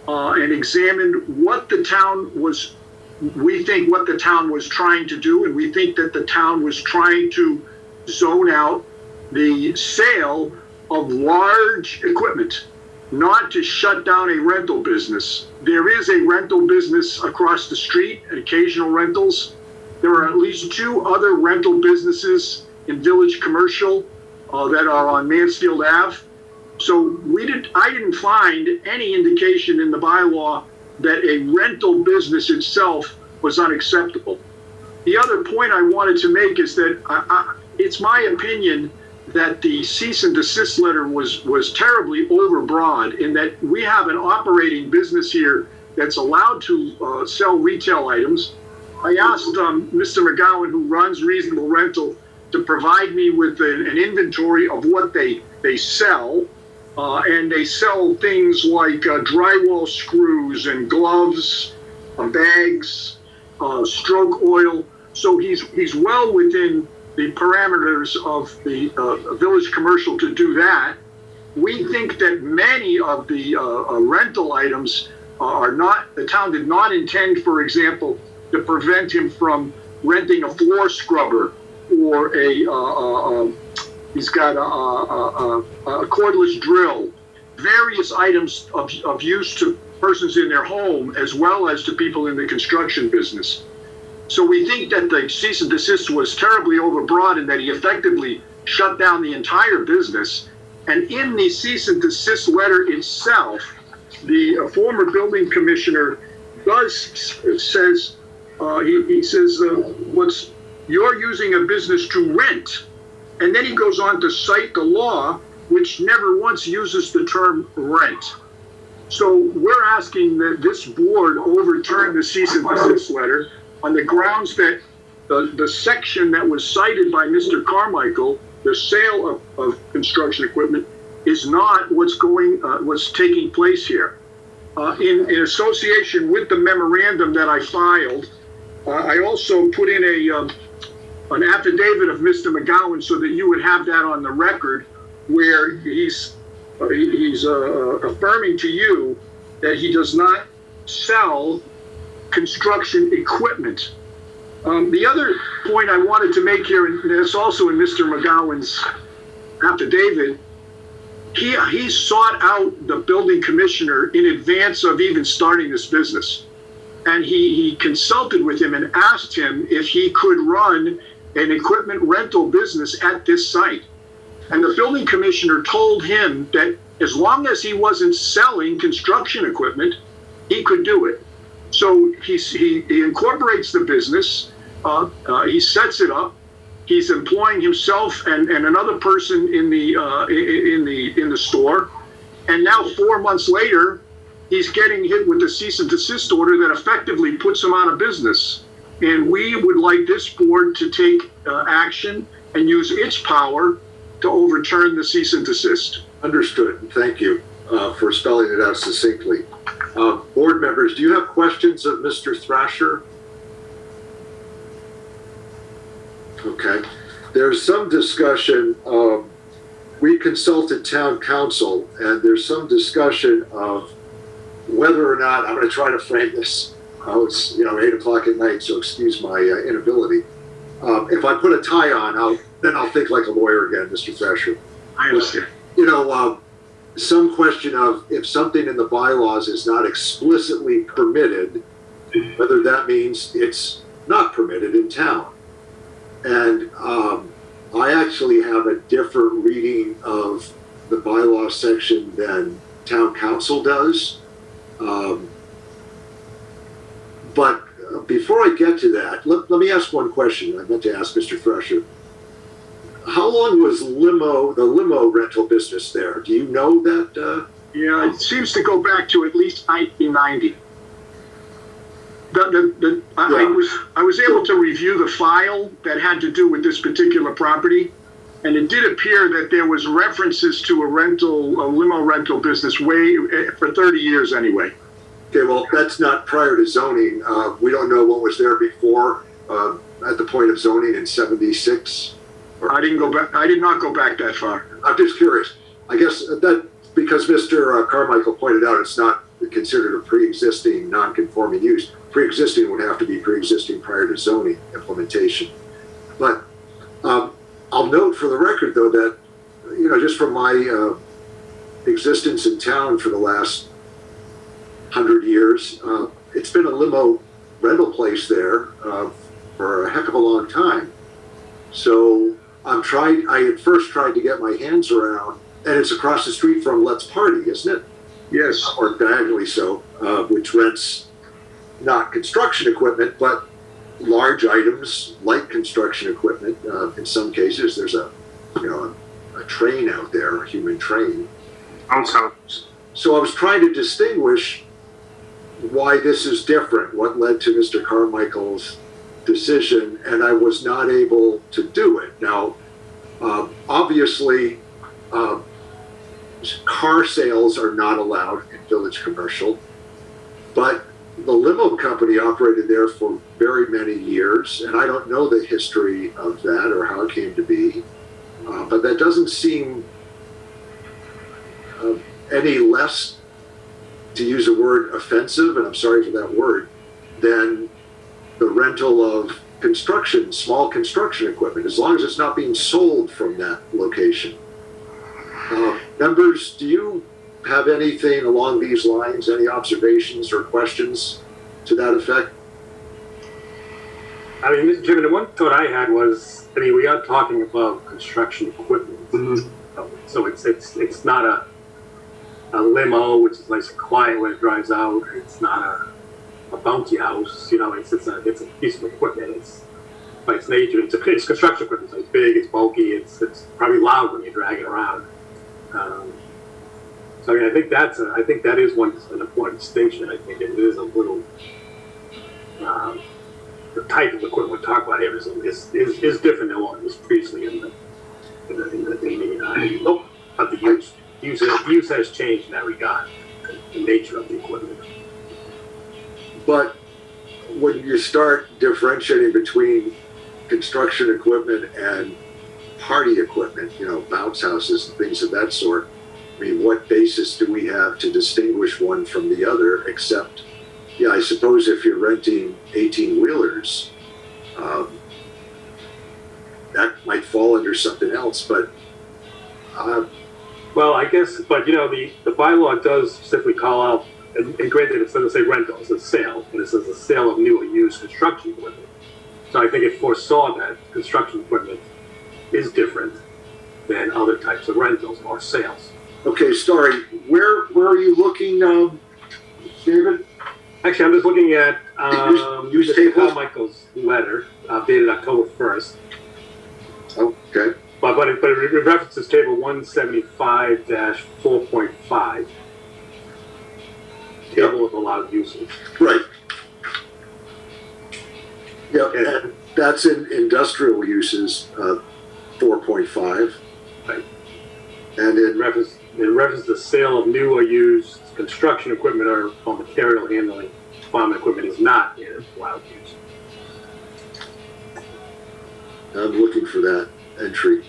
and examined what the town was, we think what the town was trying to do, and we think that the town was trying to zone out the sale of large equipment, not to shut down a rental business. There is a rental business across the street, occasional rentals. There are at least 2 other rental businesses in Village Commercial that are on Mansfield Ave. So I didn't find any indication in the bylaw that a rental business itself was unacceptable. The other point I wanted to make is that it's my opinion that the cease and desist letter was terribly overbroad, in that we have an operating business here that's allowed to sell retail items. I asked Mr. McGowan, who runs Reasonable Rental, to provide me with an inventory of what they sell. And they sell things like drywall screws and gloves, bags, stroke oil. So he's well within the parameters of the Village Commercial to do that. We think that many of the rental items are not, the town did not intend, for example, to prevent him from renting a floor scrubber or he's got a cordless drill, various items of use to persons in their home as well as to people in the construction business. So we think that the cease and desist was terribly overbroad and that he effectively shut down the entire business. And in the cease and desist letter itself, the former building commissioner says, you're using a business to rent. And then he goes on to cite the law, which never once uses the term rent. So we're asking that this board overturn the cease and desist letter on the grounds that the section that was cited by Mr. Carmichael, the sale of construction equipment, is not what's taking place here. In association with the memorandum that I filed, I also put in an affidavit of Mr. McGowan so that you would have that on the record, where he's affirming to you that he does not sell construction equipment. The other point I wanted to make here, and it's also in Mr. McGowan's affidavit, he sought out the building commissioner in advance of even starting this business. And he consulted with him and asked him if he could run an equipment rental business at this site. And the building commissioner told him that as long as he wasn't selling construction equipment, he could do it. So he incorporates the business, he sets it up, he's employing himself and another person in the store, and now 4 months later, he's getting hit with the cease and desist order that effectively puts him out of business. And we would like this board to take action and use its power to overturn the cease and desist. Understood. Thank you for spelling it out succinctly. Board members, do you have questions of Mr. Thrasher? Okay. There's some discussion. We consulted town council, and there's some discussion of whether or not, I'm going to try to frame this. It's 8 o'clock at night, so excuse my inability. If I put a tie on, then I'll think like a lawyer again, Mr. Thrasher. I understand. Some question of if something in the bylaws is not explicitly permitted, whether that means it's not permitted in town. And I actually have a different reading of the bylaw section than town council does. But before I get to that, let me ask one question I meant to ask Mr. Thrasher. How long was the limo rental business there? Do you know that? Yeah, it seems to go back to at least 1990. I was able to review the file that had to do with this particular property, and it did appear that there was references to a limo rental business for 30 years anyway. Okay, well, that's not prior to zoning. We don't know what was there before at the point of zoning in 76. I did not go back that far. I'm just curious. I guess that because Mr. Carmichael pointed out it's not considered a pre-existing non-conforming use. Pre-existing would have to be pre-existing prior to zoning implementation. But I'll note for the record, though, that, you know, just from my existence in town for the last 100 years, it's been a limo rental place there for a heck of a long time. So I at first tried to get my hands around, and it's across the street from Let's Party, isn't it? Yes. Or diagonally so, which rents not construction equipment, but large items like construction equipment. In some cases, there's a train out there, a human train. So I was trying to distinguish why this is different, what led to Mr. Carmichael's decision, and I was not able to do it. Now, obviously, car sales are not allowed in Village Commercial, but the limo company operated there for very many years, and I don't know the history of that or how it came to be, but that doesn't seem any less, to use a word, offensive, and I'm sorry for that word, than the rental of small construction equipment, as long as it's not being sold from that location. Members, do you have anything along these lines, any observations or questions to that effect? I mean, Mr. Chairman, the one thought I had was, I mean, we are talking about construction equipment. Mm-hmm. So it's not a limo, which is nice and quiet when it drives out. It's not a bounty house, you know, it's a piece of equipment. It's by its nature, it's construction equipment, so it's big, it's bulky, it's probably loud when you drag it around. So I mean, I think that is an important distinction. I think it is a little, the type of equipment we're talking about here is different than what was previously but the use has changed in that regard, the nature of the equipment. But when you start differentiating between construction equipment and party equipment, you know, bounce houses and things of that sort, I mean, what basis do we have to distinguish one from the other, except, yeah, I suppose if you're renting 18-wheelers, that might fall under something else, but... well, I guess, but, you know, the bylaw does specifically call out, and granted, it doesn't say rental, it says sale, and it says the sale of new or used construction equipment. So I think it foresaw that construction equipment is different than other types of rentals or sales. Okay, sorry, where are you looking, David? Actually, I'm just looking at Use Mr. table? Carmichael's letter, dated October 1st. Okay. But it references table 175-4.5. Table of allowed uses. Right. Yeah, and that's in industrial uses, 4.5. Right. And It references the sale of new or used construction equipment or material handling farm equipment is not in allowed use. I'm looking for that entry.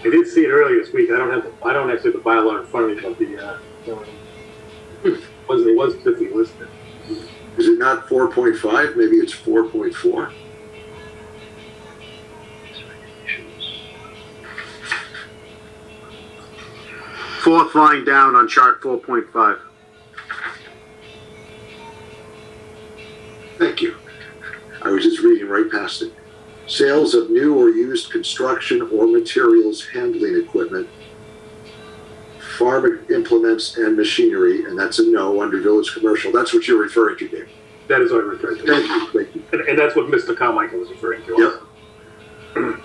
I did see it earlier this week. I don't actually have the bylaw in front of me, but it was specifically listed. Is it not 4.5? Maybe it's 4.4? Fourth line down on chart 4.5. Thank you. I was just reading right past it. Sales of new or used construction or materials handling equipment, farm implements and machinery, and that's a no under Village Commercial. That's what you're referring to, Dave. That is what I'm referring to. Thank you. Thank you. And that's what Mr. Carmichael was referring to. Yep. Also.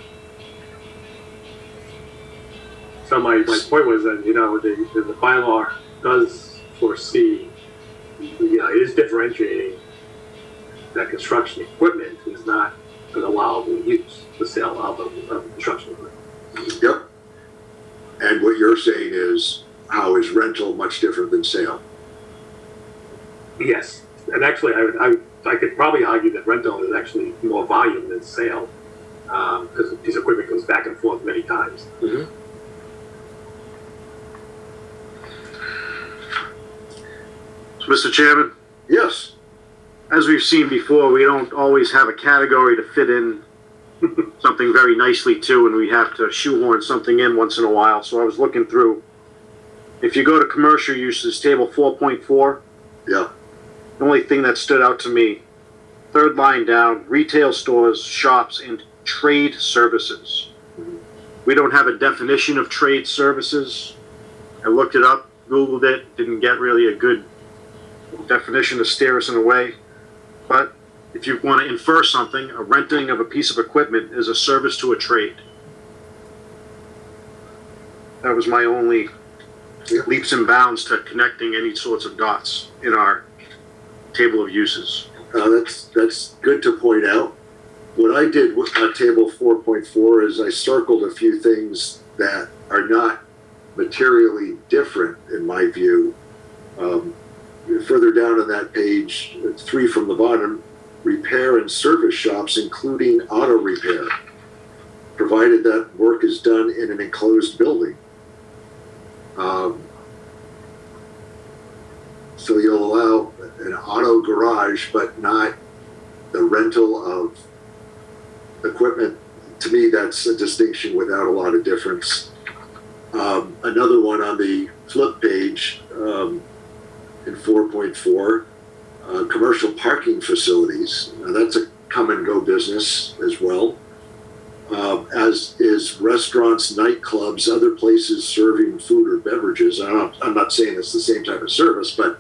So my point was that, you know, the bylaw does foresee, you know, it is differentiating that construction equipment is not an allowable use, the sale of construction equipment. Yep. And what you're saying is, how is rental much different than sale? Yes, and actually, I could probably argue that rental is actually more volume than sale, because this equipment goes back and forth many times. Mhm. So, Mr. Chairman, Yes. as we've seen before, we don't always have a category to fit in something very nicely to, and we have to shoehorn something in once in a while. So I was looking through. If you go to commercial uses, table 4.4, Yeah. the only thing that stood out to me, third line down, retail stores, shops, and trade services. We don't have a definition of trade services. I looked it up, Googled it, didn't get really a good definition to steer us in a way. But if you want to infer something, a renting of a piece of equipment is a service to a trade. That was my only leaps and bounds to connecting any sorts of dots in our table of uses. That's good to point out. What I did with table 4.4 is I circled a few things that are not materially different in my view. Further down on that page, 3 from the bottom, repair and service shops, including auto repair, provided that work is done in an enclosed building. So you'll allow an auto garage, but not the rental of equipment. To me, that's a distinction without a lot of difference. Another one on the flip page in 4.4, commercial parking facilities. Now that's a come and go business as well, as is restaurants, nightclubs, other places serving food or beverages. I'm not saying it's the same type of service, but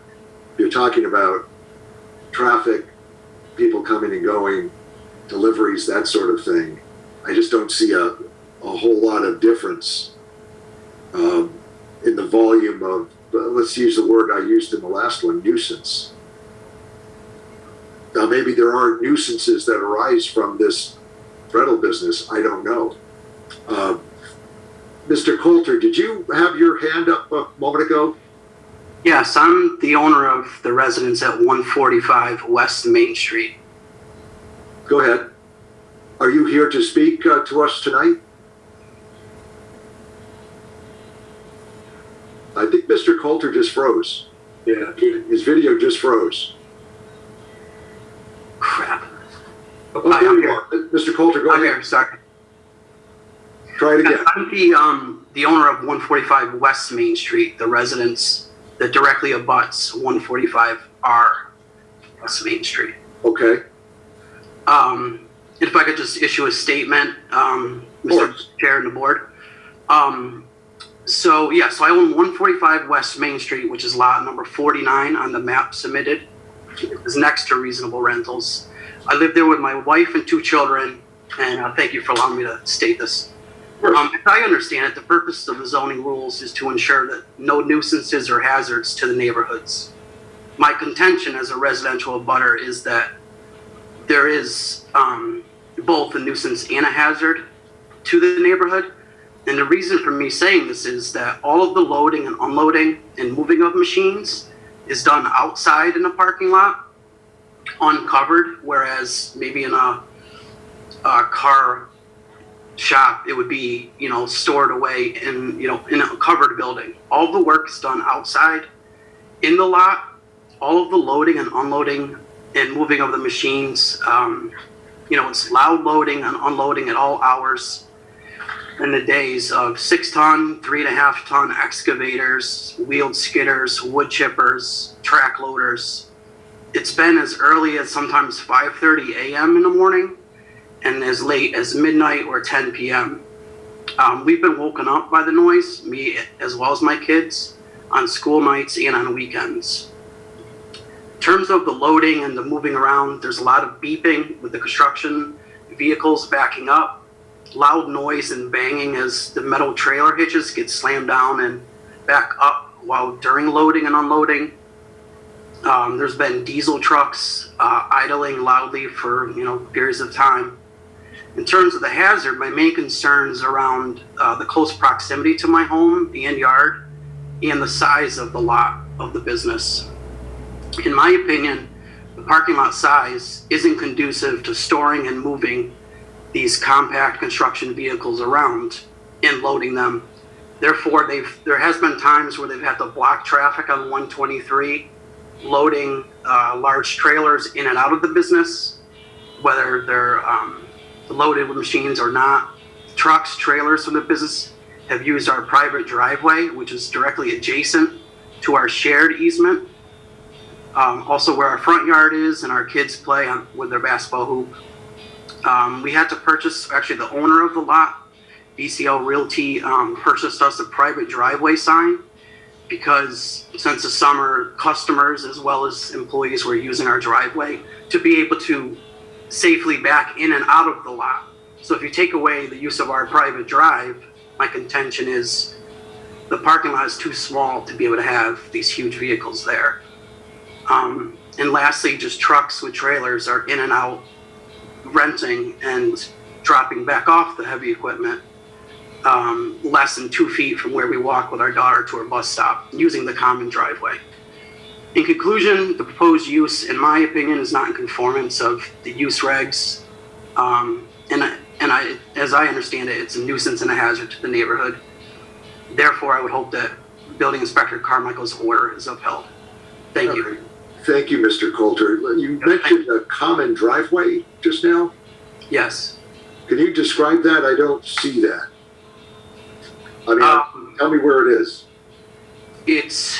you're talking about traffic, people coming and going, deliveries, that sort of thing. I just don't see a whole lot of difference in the volume of, let's use the word I used in the last one, nuisance. Now, maybe there are nuisances that arise from this rental business. I don't know. Mr. Coulter, did you have your hand up a moment ago? Yes, I'm the owner of the residence at 145 West Main Street. Go ahead. Are you here to speak to us tonight? I think Mr. Coulter just froze. Yeah. His video just froze. Crap. Oh, there you are. Mr. Coulter, go I'm ahead. here, sorry. Try it again. I'm the owner of 145 West Main Street, the residence that directly abuts 145R West Main Street. Okay. If I could just issue a statement, Mr. Chair and the board. So I own 145 West Main Street, which is lot number 49 on the map submitted. It's next to Reasonable Rentals. I live there with my wife and 2 children, and thank you for allowing me to state this. As I understand it, the purpose of the zoning rules is to ensure that no nuisances or hazards to the neighborhoods. My contention as a residential abutter is that there is both a nuisance and a hazard to the neighborhood. And the reason for me saying this is that all of the loading and unloading and moving of machines is done outside in a parking lot, uncovered, whereas maybe in a car shop, it would be, stored away in a covered building. All the work is done outside in the lot. All of the loading and unloading and moving of the machines, it's loud loading and unloading at all hours in the days of 6-ton, 3.5-ton excavators, wheeled skidders, wood chippers, track loaders. It's been as early as sometimes 5:30 a.m. in the morning and as late as midnight or 10 p.m. We've been woken up by the noise, me as well as my kids, on school nights and on weekends. In terms of the loading and the moving around, there's a lot of beeping with the construction vehicles backing up, loud noise and banging as the metal trailer hitches get slammed down and back up while during loading and unloading. There's been diesel trucks idling loudly for periods of time. In terms of the hazard, my main concerns around the close proximity to my home and yard and the size of the lot of the business. In my opinion, the parking lot size isn't conducive to storing and moving these compact construction vehicles around and loading them. Therefore, there has been times where they've had to block traffic on 123, loading large trailers in and out of the business, whether they're loaded with machines or not. Trucks, trailers from the business have used our private driveway, which is directly adjacent to our shared easement. Also where our front yard is and our kids play with their basketball hoop. We had to purchase, actually the owner of the lot, BCL Realty, purchased us a private driveway sign because since the summer, customers as well as employees were using our driveway to be able to safely back in and out of the lot. So if you take away the use of our private drive, my contention is the parking lot is too small to be able to have these huge vehicles there. And lastly, just trucks with trailers are in and out renting and dropping back off the heavy equipment less than 2 feet from where we walk with our daughter to our bus stop using the common driveway. In conclusion, the proposed use, in my opinion, is not in conformance of the use regs. As I understand it, it's a nuisance and a hazard to the neighborhood. Therefore, I would hope that Building Inspector Carmichael's order is upheld. Thank you. Thank you, Mr. Coulter. You mentioned a common driveway just now. Yes. Can you describe that? I don't see that. I mean, tell me where it is. It's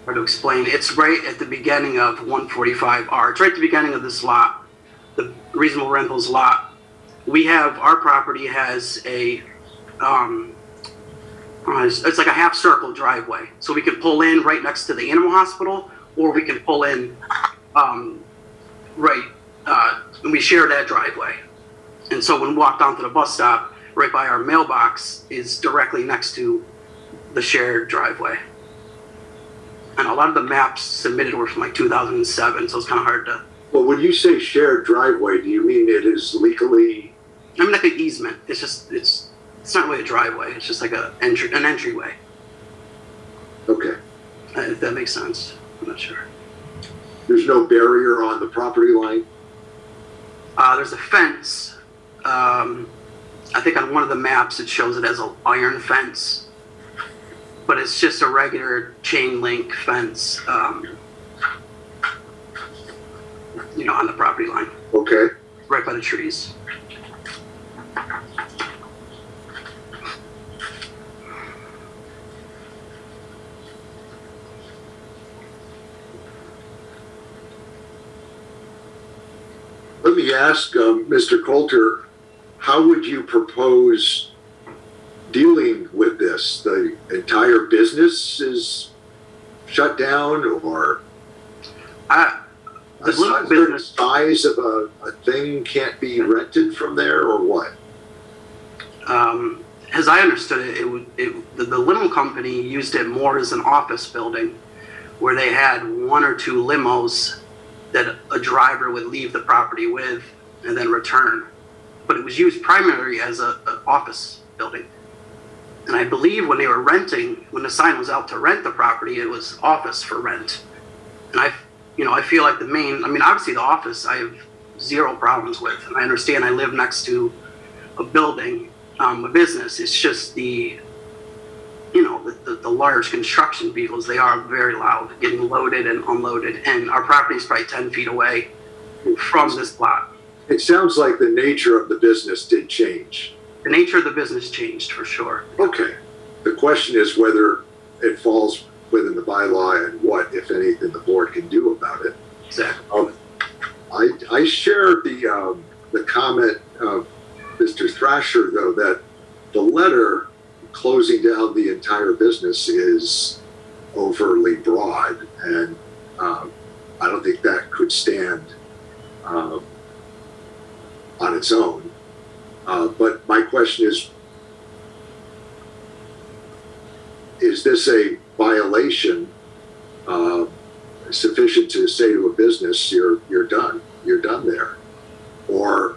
hard to explain. It's right at the beginning of 145R. It's right at the beginning of this lot, the reasonable rentals lot. Our property has a, it's like a half circle driveway. So we can pull in right next to the animal hospital, or we can pull in and we share that driveway. And so when we walk down to the bus stop, right by our mailbox is directly next to the shared driveway. And a lot of the maps submitted were from like 2007, so it's kind of hard to. Well, when you say shared driveway, do you mean it is legally? I mean like an easement. It's not really a driveway. It's just like an entryway. Okay. If that makes sense. I'm not sure. There's no barrier on the property line? There's a fence. I think on one of the maps it shows it as an iron fence, but it's just a regular chain link fence, on the property line. Okay. Right by the trees. Let me ask Mr. Coulter, how would you propose dealing with this? The entire business is shut down, or the size of a thing can't be rented from there, or what? As I understood it, the limo company used it more as an office building where they had 1 or 2 limos that a driver would leave the property with and then return. But it was used primarily as an office building. And I believe when they were renting, when the sign was out to rent the property, it was office for rent. And I feel like obviously the office I have zero problems with. And I understand I live next to a building, a business. It's just the large construction vehicles, they are very loud, getting loaded and unloaded. And our property is probably 10 feet away from this lot. It sounds like the nature of the business did change. The nature of the business changed for sure. Okay. The question is whether it falls within the bylaw and what, if anything, the board can do about it. Exactly. I share the comment of Mr. Thrasher, though, that the letter closing down the entire business is overly broad, and I don't think that could stand on its own. But my question is this a violation sufficient to say to a business, you're done there, or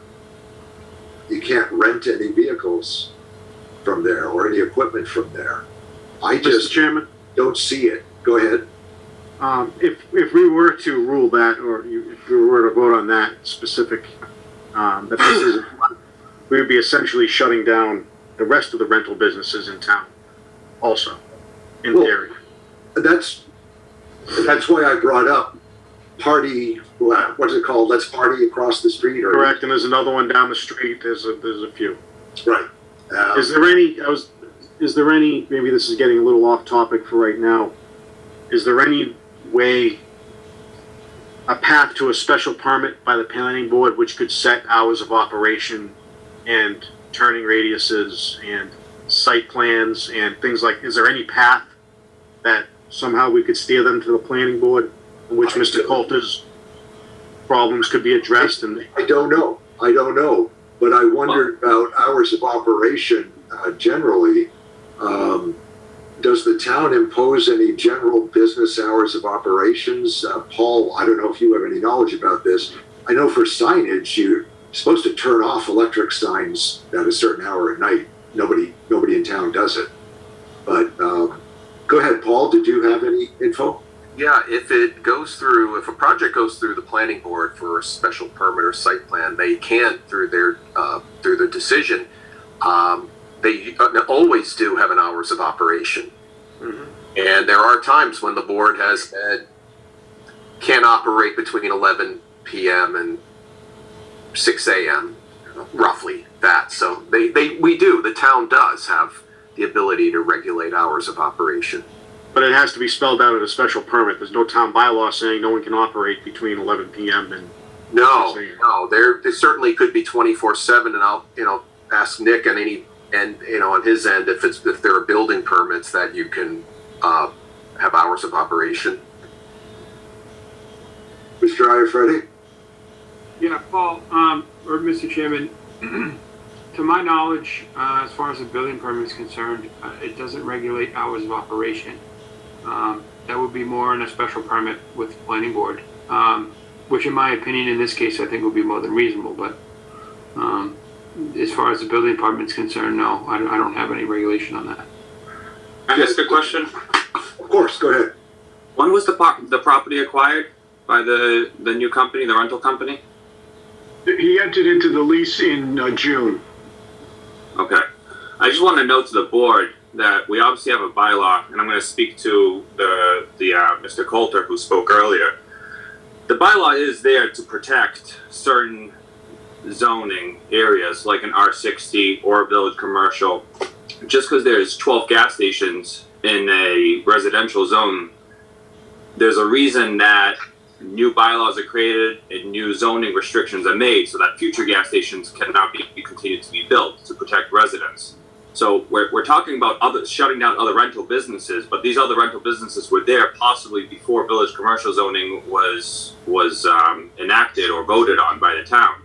you can't rent any vehicles from there or any equipment from there? I just Chairman, don't see it. Go ahead. If we were to rule that, or if we were to vote on that specific, that this is, we would be essentially shutting down the rest of the rental businesses in town also, in theory. That's why I brought up party, what's it called? Let's party across the street. Or Correct, and there's another one down the street. There's a few. Right. Is there any, maybe this is getting a little off topic for right now, is there any way, a path to a special permit by the planning board which could set hours of operation and turning radiuses and site plans and things like, is there any path that somehow we could steer them to the planning board in which Mr. Coulter's problems could be addressed? And I don't know, but I wondered about hours of operation generally. Does the town impose any general business hours of operations? Paul, I don't know if you have any knowledge about this. I know for signage, you're supposed to turn off electric signs at a certain hour at night. Nobody in town does it. But go ahead, Paul, did you have any info? Yeah, if a project goes through the planning board for a special permit or site plan, they can, through their decision, they always do have an hours of operation. Mm-hmm. And there are times when the board has said can operate between 11 p.m. and 6 a.m., roughly that. So the town does have the ability to regulate hours of operation. But it has to be spelled out in a special permit. There's no town bylaw saying no one can operate between 11 p.m. and No, there certainly could be 24/7, and I'll ask Nick on on his end if there are building permits that you can have hours of operation. Mr. Iafredi? Yeah, Paul, or Mr. Chairman, to my knowledge, as far as the building permit is concerned, it doesn't regulate hours of operation. That would be more in a special permit with the planning board, which in my opinion, in this case, I think would be more than reasonable. But as far as the building department is concerned, no, I don't have any regulation on that. Can I ask a question? Of course, go ahead. When was the property acquired by the new company, the rental company? He entered into the lease in June. Okay. I just want to note to the board that we obviously have a bylaw, and I'm going to speak to the Mr. Coulter who spoke earlier. The bylaw is there to protect certain zoning areas like an R60 or a village commercial. Just because there's 12 gas stations in a residential zone, there's a reason that new bylaws are created and new zoning restrictions are made so that future gas stations cannot be continued to be built to protect residents. So we're talking about shutting down other rental businesses, but these other rental businesses were there possibly before village commercial zoning was enacted or voted on by the town.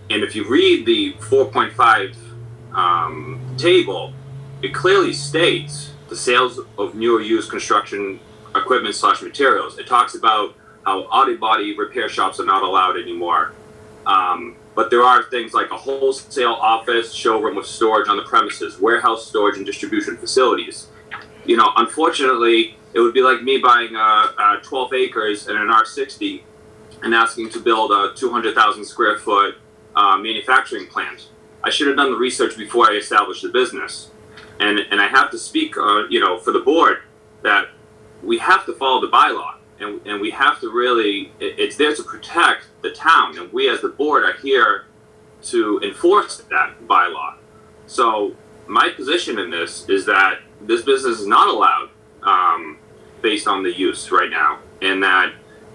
And if you read the 4.5 table, it clearly states the sales of new or used construction equipment / materials. It talks about how auto body repair shops are not allowed anymore. But there are things like a wholesale office, showroom with storage on the premises, warehouse storage and distribution facilities. Unfortunately, it would be like me buying 12 acres in an R60 and asking to build a 200,000 square foot manufacturing plant. I should have done the research before I established the business. And I have to speak, for the board that we have to follow the bylaw. And we have to really, it's there to protect the town, and we as the board are here to enforce that bylaw. So my position in this is that this business is not allowed based on the use right now, and that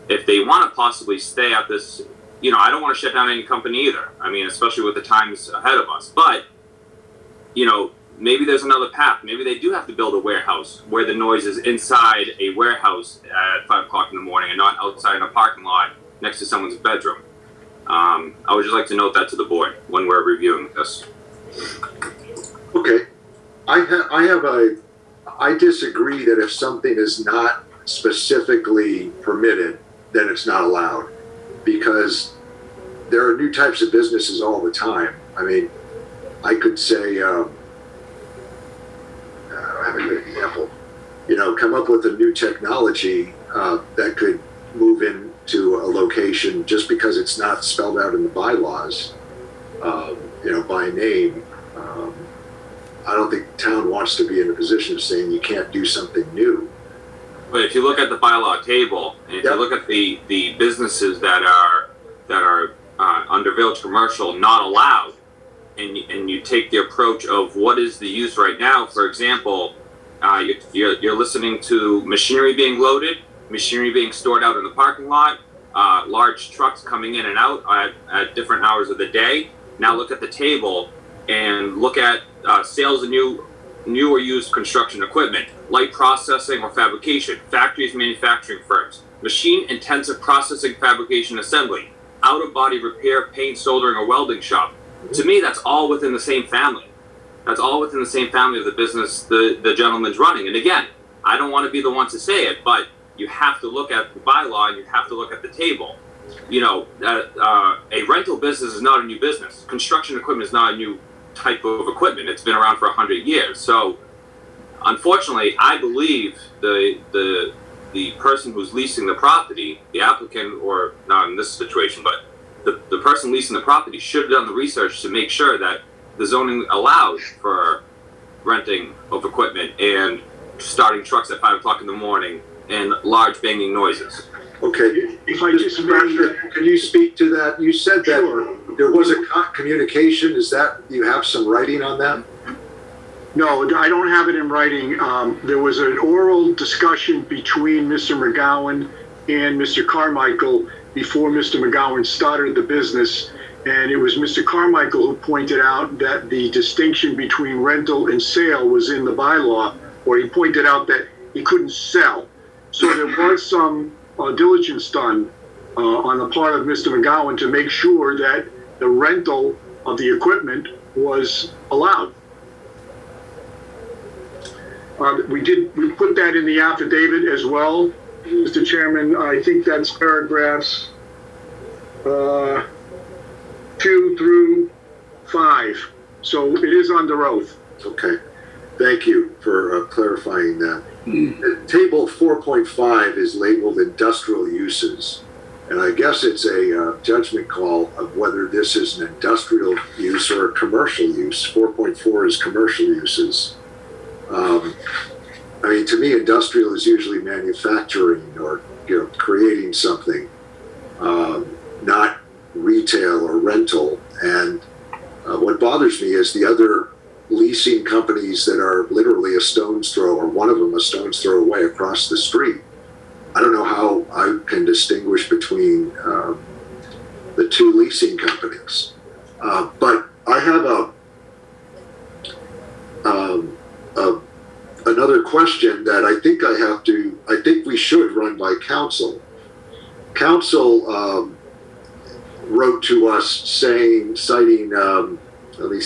if they want to possibly stay at this, I don't want to shut down any company either. I mean, especially with the times ahead of us, but maybe there's another path. Maybe they do have to build a warehouse where the noise is inside a warehouse at 5 o'clock in the morning and not outside in a parking lot next to someone's bedroom. I would just like to note that to the board when we're reviewing this. Okay. I disagree that if something is not specifically permitted, then it's not allowed, because there are new types of businesses all the time. I mean, I could say, I have a good example. Come up with a new technology that could move into a location just because it's not spelled out in the bylaws, by name. I don't think the town wants to be in a position of saying you can't do something new. But if you look at the bylaw table, and if you look at the businesses that are under village commercial not allowed, and you take the approach of what is the use right now, for example, you're listening to machinery being loaded, machinery being stored out in the parking lot, large trucks coming in and out at different hours of the day. Now look at the table and look at sales of new or used construction equipment, light processing or fabrication, factories, manufacturing firms, machine-intensive processing, fabrication, assembly, out-of-body repair, paint, soldering, or welding shop. To me, that's all within the same family. That's all within the same family of the business the gentleman's running. And again, I don't want to be the one to say it, but you have to look at the bylaw and you have to look at the table. A rental business is not a new business. Construction equipment is not a new type of equipment. It's been around for 100 years. So, unfortunately, I believe the person who's leasing the property, the applicant, or not in this situation, but the person leasing the property should have done the research to make sure that the zoning allows for renting of equipment and starting trucks at 5 o'clock in the morning and large banging noises. Okay. If I just may, Can you speak to that? You said that Sure. there was a communication. Is that, you have some writing on that? No, I don't have it in writing. There was an oral discussion between Mr. McGowan and Mr. Carmichael before Mr. McGowan started the business. And it was Mr. Carmichael who pointed out that the distinction between rental and sale was in the bylaw, or he pointed out that he couldn't sell. So there was some diligence done on the part of Mr. McGowan to make sure that the rental of the equipment was allowed. We put that in the affidavit as well, Mr. Chairman. I think that's paragraphs 2 through 5. So it is under oath. Okay. Thank you for clarifying that. Table 4.5 is labeled industrial uses. And I guess it's a judgment call of whether this is an industrial use or a commercial use. 4.4 is commercial uses. To me, industrial is usually manufacturing or creating something, not retail or rental. And what bothers me is the other leasing companies that are literally a stone's throw, or one of them a stone's throw away across the street. I don't know how I can distinguish between the two leasing companies. But I have another question that I think we should run by council. Council wrote to us citing, let me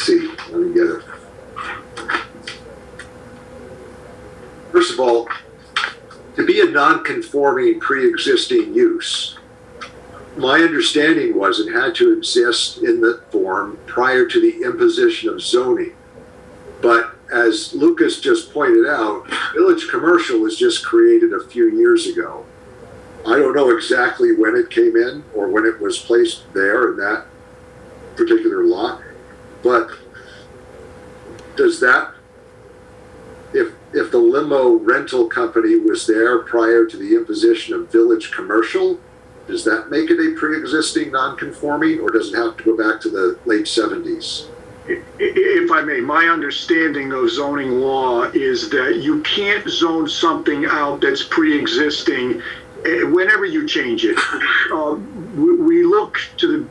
get it. First of all, to be a non-conforming pre-existing use, my understanding was it had to exist in the form prior to the imposition of zoning. But as Lucas just pointed out, Village Commercial was just created a few years ago. I don't know exactly when it came in or when it was placed there in that particular lot, but does that, if the limo rental company was there prior to the imposition of Village Commercial, does that make it a pre-existing non-conforming, or does it have to go back to the late 70s? If I may, my understanding of zoning law is that you can't zone something out that's pre-existing whenever you change it. We look to the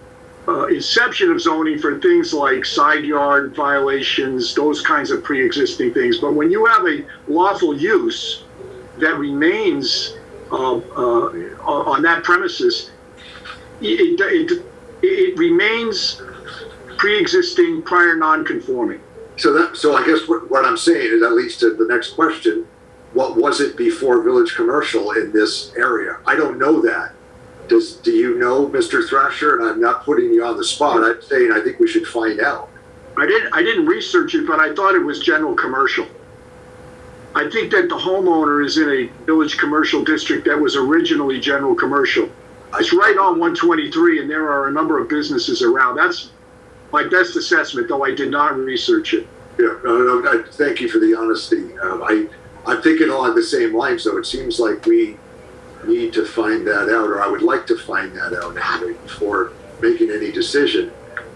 inception of zoning for things like side yard violations, those kinds of pre-existing things. But when you have a lawful use that remains on that premises, it remains pre-existing, prior non-conforming. So I guess what I'm saying is, that leads to the next question. What was it before Village Commercial in this area? I don't know that. Do you know, Mr. Thrasher? And I'm not putting you on the spot. I'm saying I think we should find out. I didn't research it, but I thought it was general commercial. I think that the homeowner is in a village commercial district that was originally general commercial. It's right on 123, and there are a number of businesses around. That's my best assessment, though I did not research it. Yeah, no, thank you for the honesty. I'm thinking along the same lines, though. It seems like we need to find that out, or I would like to find that out anyway before making any decision.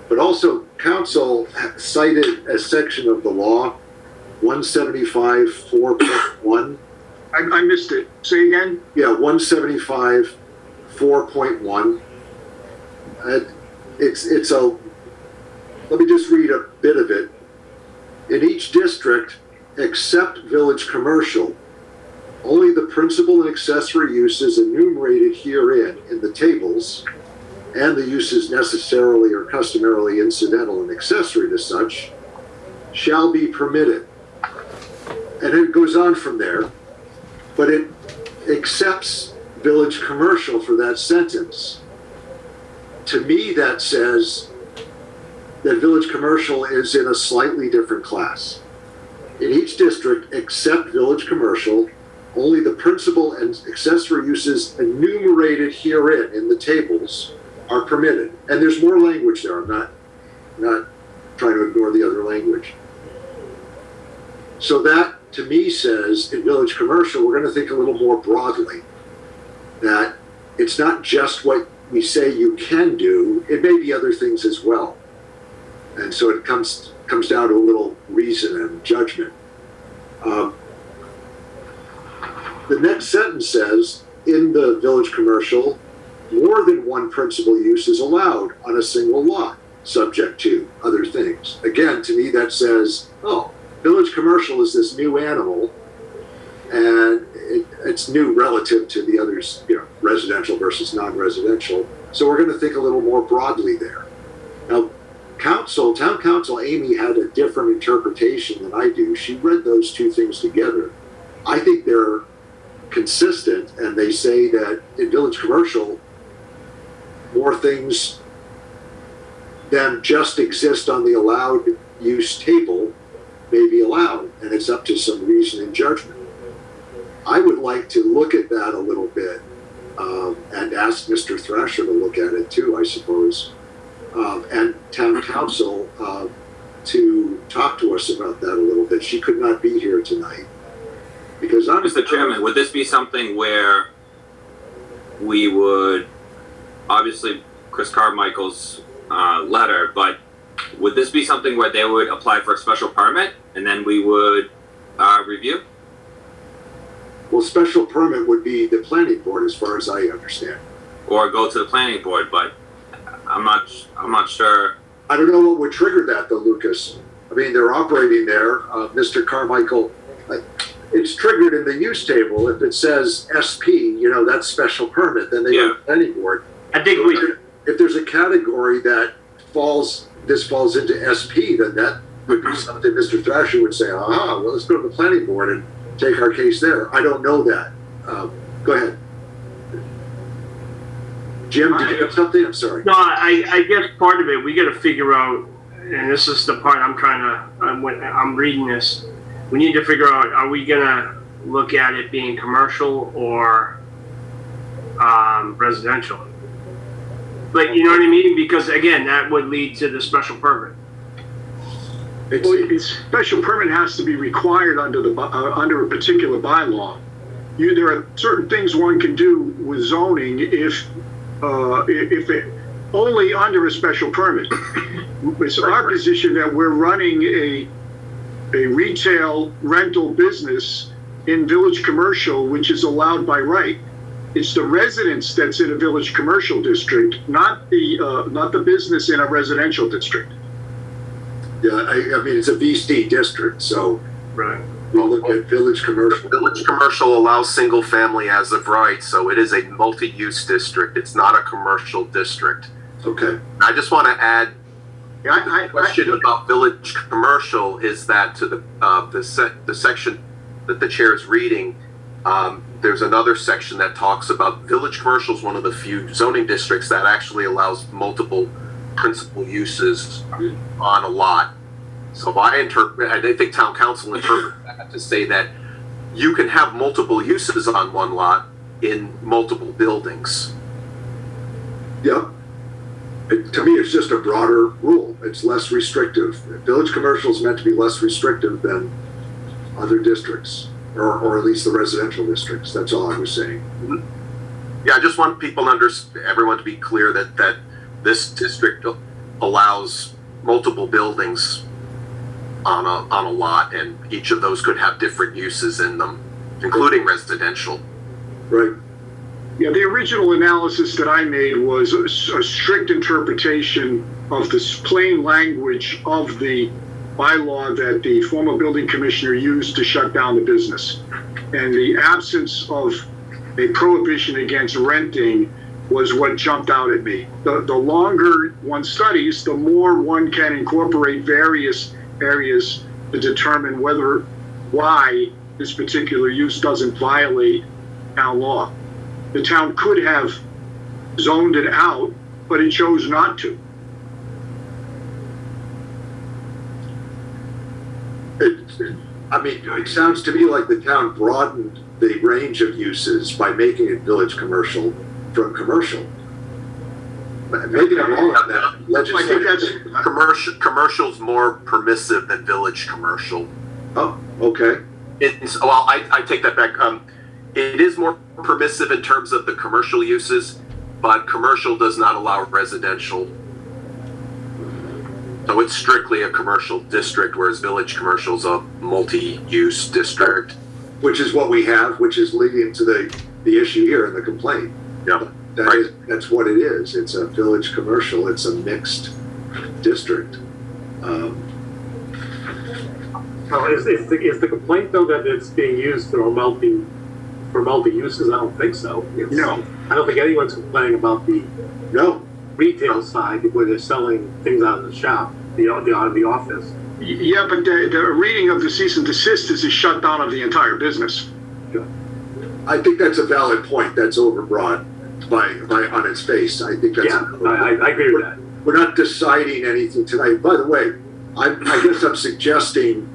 But also, council cited a section of the law, 175 4.1. I missed it. Say again? Yeah, 175 4.1. It's a, let me just read a bit of it. In each district, except village commercial, only the principal and accessory uses enumerated herein in the tables, and the uses necessarily or customarily incidental and accessory to such, shall be permitted. And it goes on from there, but it accepts village commercial for that sentence. To me, that says that village commercial is in a slightly different class. In each district, except village commercial, only the principal and accessory uses enumerated herein in the tables are permitted. And there's more language there. I'm not trying to ignore the other language. So that, to me, says in village commercial, we're going to think a little more broadly. That it's not just what we say you can do, it may be other things as well. And so it comes down to a little reason and judgment. The next sentence says, in the village commercial, more than one principal use is allowed on a single lot, subject to other things. Again, to me, that says, oh, village commercial is this new animal, and it's new relative to the others, residential versus non-residential. So we're going to think a little more broadly there. Now, town council Amy had a different interpretation than I do. She read those two things together. I think they're consistent, and they say that in village commercial, more things than just exist on the allowed use table may be allowed, and it's up to some reason and judgment. I would like to look at that a little bit and ask Mr. Thrasher to look at it too, I suppose, and town council to talk to us about that a little bit. She could not be here tonight because Mr. Chairman, would this be something where we would, obviously Chris Carmichael's letter, but would this be something where they would apply for a special permit and then we would review? Well, special permit would be the planning board as far as I understand. Or go to the planning board, but I'm not sure. I don't know what would trigger that though, Lucas. I mean, they're operating there. Mr. Carmichael, it's triggered in the use table. If it says SP, that's special permit, then they go to the planning board. I think if there's a category that falls into SP, then that would be something Mr. Thrasher would say, well, let's go to the planning board and take our case there. I don't know that. Go ahead. Jim, did you have something? I'm sorry. No, I guess part of it, we got to figure out, and this is the part when I'm reading this, we need to figure out, are we going to look at it being commercial or residential? Like, you know what I mean? Because again, that would lead to the special permit. Well, special permit has to be required under a particular bylaw. There are certain things one can do with zoning if it only under a special permit. It's our position that we're running a retail rental business in village commercial, which is allowed by right. It's the residence that's in a village commercial district, not the business in a residential district. Yeah, I mean, it's a VC district, so right. We look at village commercial. Village commercial allows single family as of right, so it is a multi-use district. It's not a commercial district. Okay. I just want to add the question about village commercial is that to the section that the chair is reading, there's another section that talks about village commercial is one of the few zoning districts that actually allows multiple principal uses on a lot. So I think town council interprets that to say that you can have multiple uses on one lot in multiple buildings. Yep. To me, it's just a broader rule. It's less restrictive. Village commercial is meant to be less restrictive than other districts, or at least the residential districts. That's all I was saying. Yeah, I just want people everyone to be clear that this district allows multiple buildings on a lot, and each of those could have different uses in them, including residential. Right. Yeah, the original analysis that I made was a strict interpretation of this plain language of the bylaw that the former building commissioner used to shut down the business. And the absence of a prohibition against renting was what jumped out at me. The longer one studies, the more one can incorporate various areas to determine why this particular use doesn't violate town law. The town could have zoned it out, but it chose not to. It sounds to me like the town broadened the range of uses by making it village commercial from commercial. Maybe I'm wrong on that. I think that's Commercial's more permissive than village commercial. Oh, okay. I take that back. It is more permissive in terms of the commercial uses, but commercial does not allow residential. So it's strictly a commercial district, whereas village commercial is a multi-use district. Which is what we have, which is leading to the issue here in the complaint. Yeah. That's what it is. It's a village commercial. It's a mixed district. Is the complaint though that it's being used for multi-uses? I don't think so. No. I don't think anyone's complaining about the retail side where they're selling things out of the shop, out of the office. Yeah, but the reading of the cease and desist is a shutdown of the entire business. I think that's a valid point. That's overbroad by on its face. I think that's. Yeah, I agree with that. We're not deciding anything tonight. By the way, I guess I'm suggesting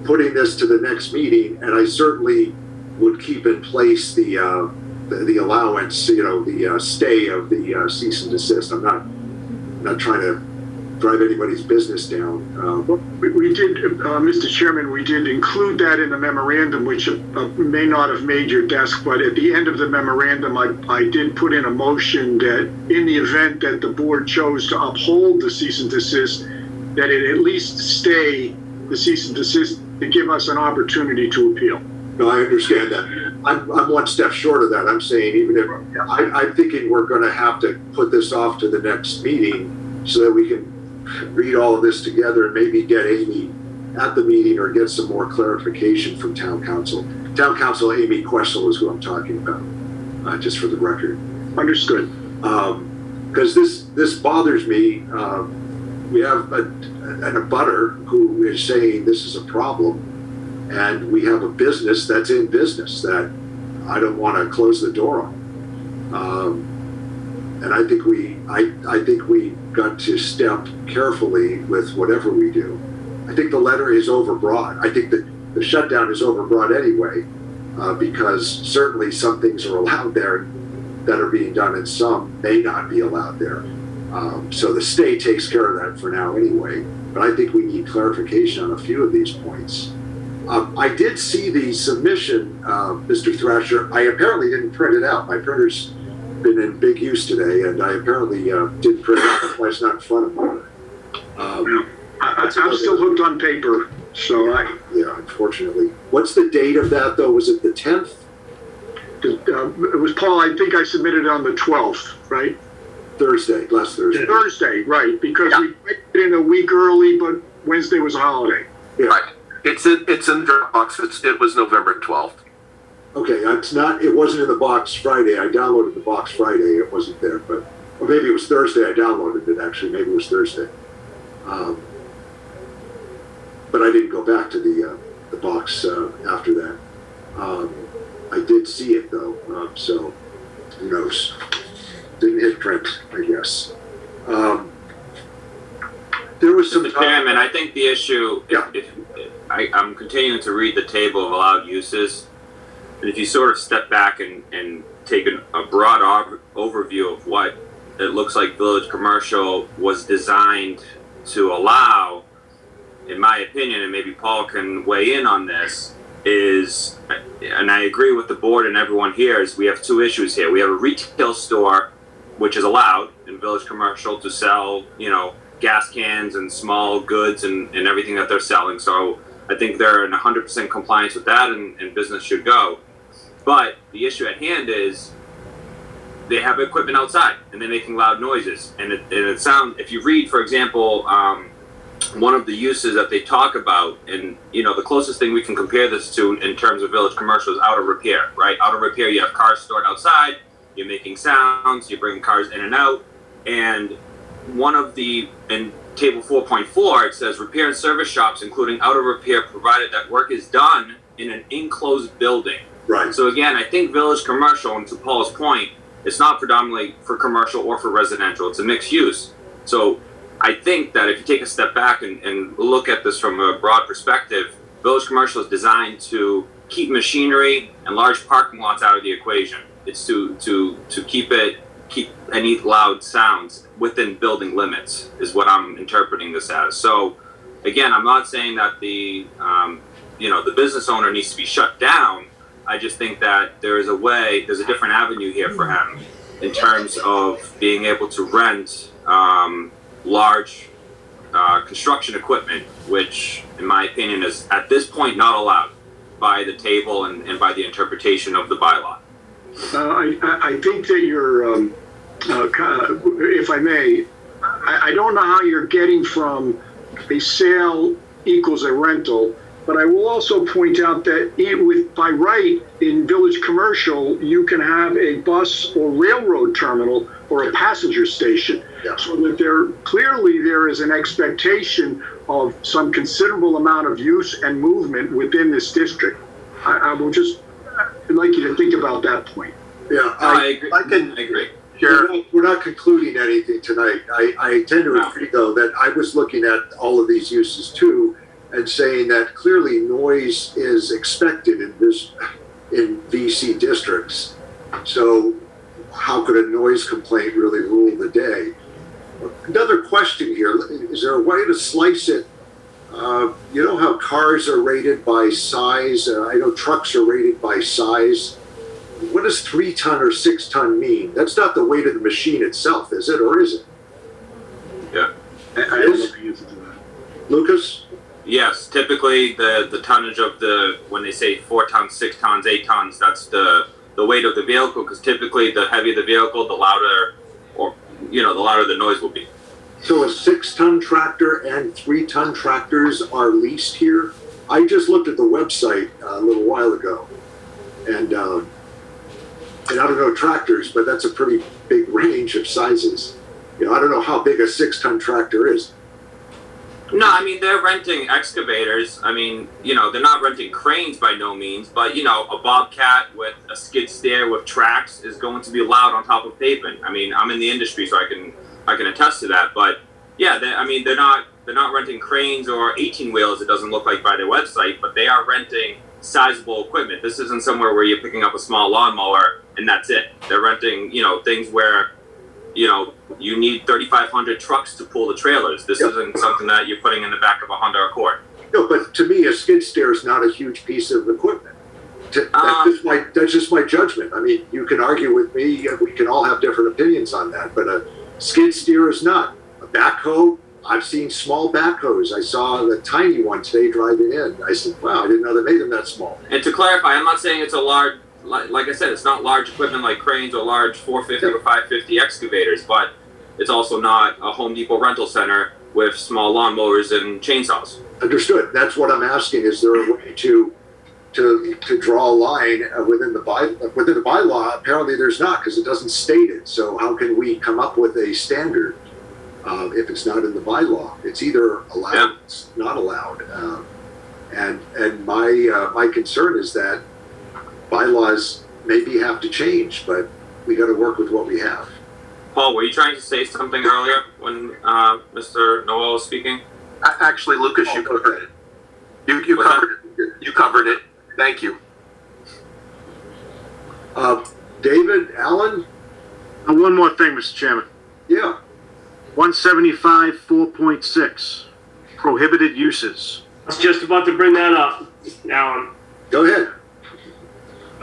putting this to the next meeting, and I certainly would keep in place the allowance, the stay of the cease and desist. I'm not trying to drive anybody's business down. We did, Mr. Chairman, we did include that in the memorandum, which may not have made your desk, but at the end of the memorandum, I did put in a motion that in the event that the board chose to uphold the cease and desist, that it at least stay the cease and desist to give us an opportunity to appeal. No, I understand that. I'm one step short of that. I'm saying even if, I'm thinking we're going to have to put this off to the next meeting so that we can read all of this together and maybe get Amy at the meeting or get some more clarification from town council. Town council Amy Questle is who I'm talking about, just for the record. Understood. Because this bothers me. We have an abutter who is saying this is a problem, and we have a business that's in business that I don't want to close the door on. And I think we got to step carefully with whatever we do. I think the letter is overbroad. I think that the shutdown is overbroad anyway, because certainly some things are allowed there that are being done and some may not be allowed there. So the state takes care of that for now anyway, but I think we need clarification on a few of these points. I did see the submission, Mr. Thrasher. I apparently didn't print it out. My printer's been in big use today, and I apparently didn't print it out. That's why it's not in front of me. I'm still hooked on paper, so yeah, unfortunately. What's the date of that, though? Was it the 10th? It was, Paul, I think I submitted it on the 12th, right? Last Thursday. Thursday, right, because we put it in a week early, but Wednesday was a holiday. Yeah. Right. It's in Dropbox. It was November 12th. Okay, it wasn't in the box Friday. I downloaded the box Friday. It wasn't there, or maybe it was Thursday. I downloaded it, actually. Maybe it was Thursday. But I didn't go back to the box after that. I did see it, though, so who knows? Didn't hit print, I guess. There was some... Mr. Chairman, I think the issue, I'm continuing to read the table of allowed uses. And if you sort of step back and take a broad overview of what it looks like village commercial was designed to allow, in my opinion, and maybe Paul can weigh in on this, is, and I agree with the board and everyone here, is we have two issues here. We have a retail store, which is allowed in village commercial to sell, gas cans and small goods and everything that they're selling. So I think they're in 100% compliance with that, and business should go. But the issue at hand is they have equipment outside and they're making loud noises. And it sounds, if you read, for example, one of the uses that they talk about, and the closest thing we can compare this to in terms of village commercial is auto repair, right? Auto repair, you have cars stored outside, you're making sounds, you're bringing cars in and out, and in table 4.4, it says repair and service shops, including auto repair, provided that work is done in an enclosed building. Right. So again, I think village commercial, and to Paul's point, it's not predominantly for commercial or for residential, it's a mixed use. So I think that if you take a step back and look at this from a broad perspective, village commercial is designed to keep machinery and large parking lots out of the equation. It's to keep any loud sounds within building limits is what I'm interpreting this as. So again, I'm not saying that the business owner needs to be shut down. I just think that there's a different avenue here for him in terms of being able to rent large construction equipment, which in my opinion is at this point not allowed by the table and by the interpretation of the bylaw. I think that you're, if I may, I don't know how you're getting from a sale equals a rental, but I will also point out that by right in village commercial, you can have a bus or railroad terminal or a passenger station. Yeah. So that there is an expectation of some considerable amount of use and movement within this district. I will just I'd like you to think about that point. Yeah, I agree. I agree. We're not concluding anything tonight. I tend to agree, though, that I was looking at all of these uses too, and saying that clearly noise is expected in VC districts. So how could a noise complaint really rule the day? Another question here, is there a way to slice it? You know how cars are rated by size? I know trucks are rated by size. What does 3-ton or 6-ton mean? That's not the weight of the machine itself, is it, or is it? Yeah. I don't know the answer to that. Lucas? Yes, typically the tonnage of when they say 4 tons, 6 tons, 8 tons, that's the weight of the vehicle, because typically the heavier the vehicle, the louder, the louder the noise will be. So a 6-ton tractor and 3-ton tractors are leased here? I just looked at the website a little while ago, and I don't know tractors, but that's a pretty big range of sizes. I don't know how big a 6-ton tractor is. No, I mean, they're renting excavators. I mean, they're not renting cranes by no means, but, a Bobcat with a skid steer with tracks is going to be loud on top of pavement. I mean, I'm in the industry, so I can attest to that. But, yeah, they're not renting cranes or 18-wheels, it doesn't look like by their website, but they are renting sizable equipment. This isn't somewhere where you're picking up a small lawnmower and that's it. They're renting, things where, you need 3,500 trucks to pull the trailers. This isn't something that you're putting in the back of a Honda Accord. No, but to me, a skid steer is not a huge piece of equipment. That's just my judgment. I mean, you can argue with me. We can all have different opinions on that, but a skid steer is not. A backhoe, I've seen small backhoes. I saw the tiny one today driving in. I said, wow, I didn't know they made them that small. And to clarify, I'm not saying it's a large, like I said, it's not large equipment like cranes or large 450 or 550 excavators, but it's also not a Home Depot rental center with small lawnmowers and chainsaws. Understood. That's what I'm asking. Is there a way to draw a line within the bylaw? Apparently there's not, because it doesn't state it. So how can we come up with a standard if it's not in the bylaw? It's either allowed, it's not allowed. And my concern is that bylaws maybe have to change, but we got to work with what we have. Paul, were you trying to say something earlier when Mr. Noel was speaking? Actually, Lucas, you covered it. You covered it. Thank you. David, Alan? One more thing, Mr. Chairman. Yeah. 175, 4.6, prohibited uses. I was just about to bring that up, Alan. Go ahead.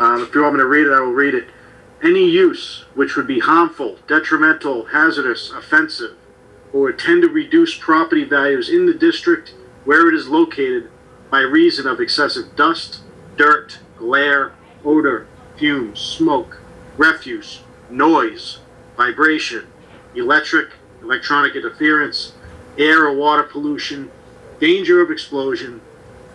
If you want me to read it, I will read it. Any use which would be harmful, detrimental, hazardous, offensive, or would tend to reduce property values in the district where it is located by reason of excessive dust, dirt, glare, odor, fumes, smoke, refuse, noise, vibration, electronic interference, air or water pollution, danger of explosion,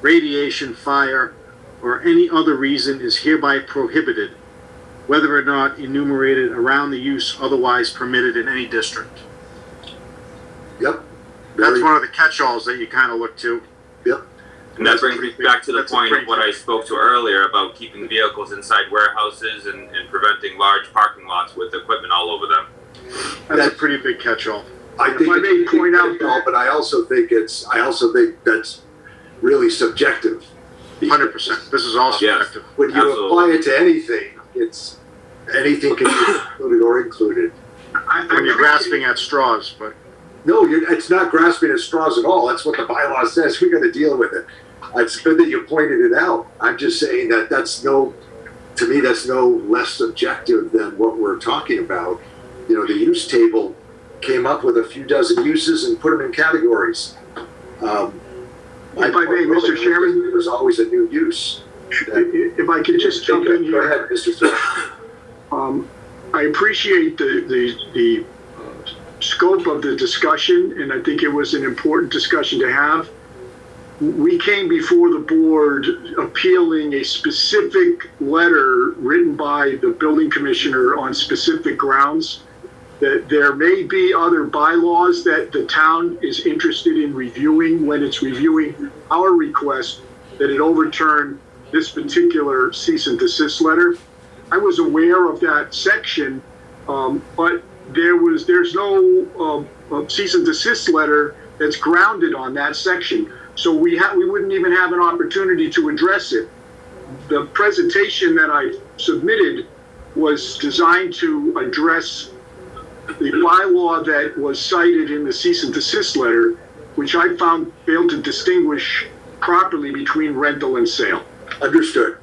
radiation, fire, or any other reason is hereby prohibited, whether or not enumerated around the use otherwise permitted in any district. Yep. That's one of the catch-alls that you kind of look to. Yep. And that brings me back to the point of what I spoke to earlier about keeping vehicles inside warehouses and preventing large parking lots with equipment all over them. That's a pretty big catch-all. I think I may point out that, but I also think that's really subjective. 100%. This is all subjective. When you apply it to anything, it's anything can be included or included. When you're grasping at straws, but no, it's not grasping at straws at all. That's what the bylaw says. We got to deal with it. It's good that you pointed it out. I'm just saying that to me, that's no less subjective than what we're talking about. You know, the use table came up with a few dozen uses and put them in categories. If I may, Mr. Chairman, there's always a new use. If I could just jump in here. Go ahead, Mr. Thorpe. I appreciate the scope of the discussion, and I think it was an important discussion to have. We came before the board appealing a specific letter written by the building commissioner on specific grounds. That there may be other bylaws that the town is interested in reviewing when it's reviewing our request that it overturn this particular cease and desist letter. I was aware of that section, but there's no cease and desist letter that's grounded on that section. So we wouldn't even have an opportunity to address it. The presentation that I submitted was designed to address the bylaw that was cited in the cease and desist letter, which I found failed to distinguish properly between rental and sale. Understood.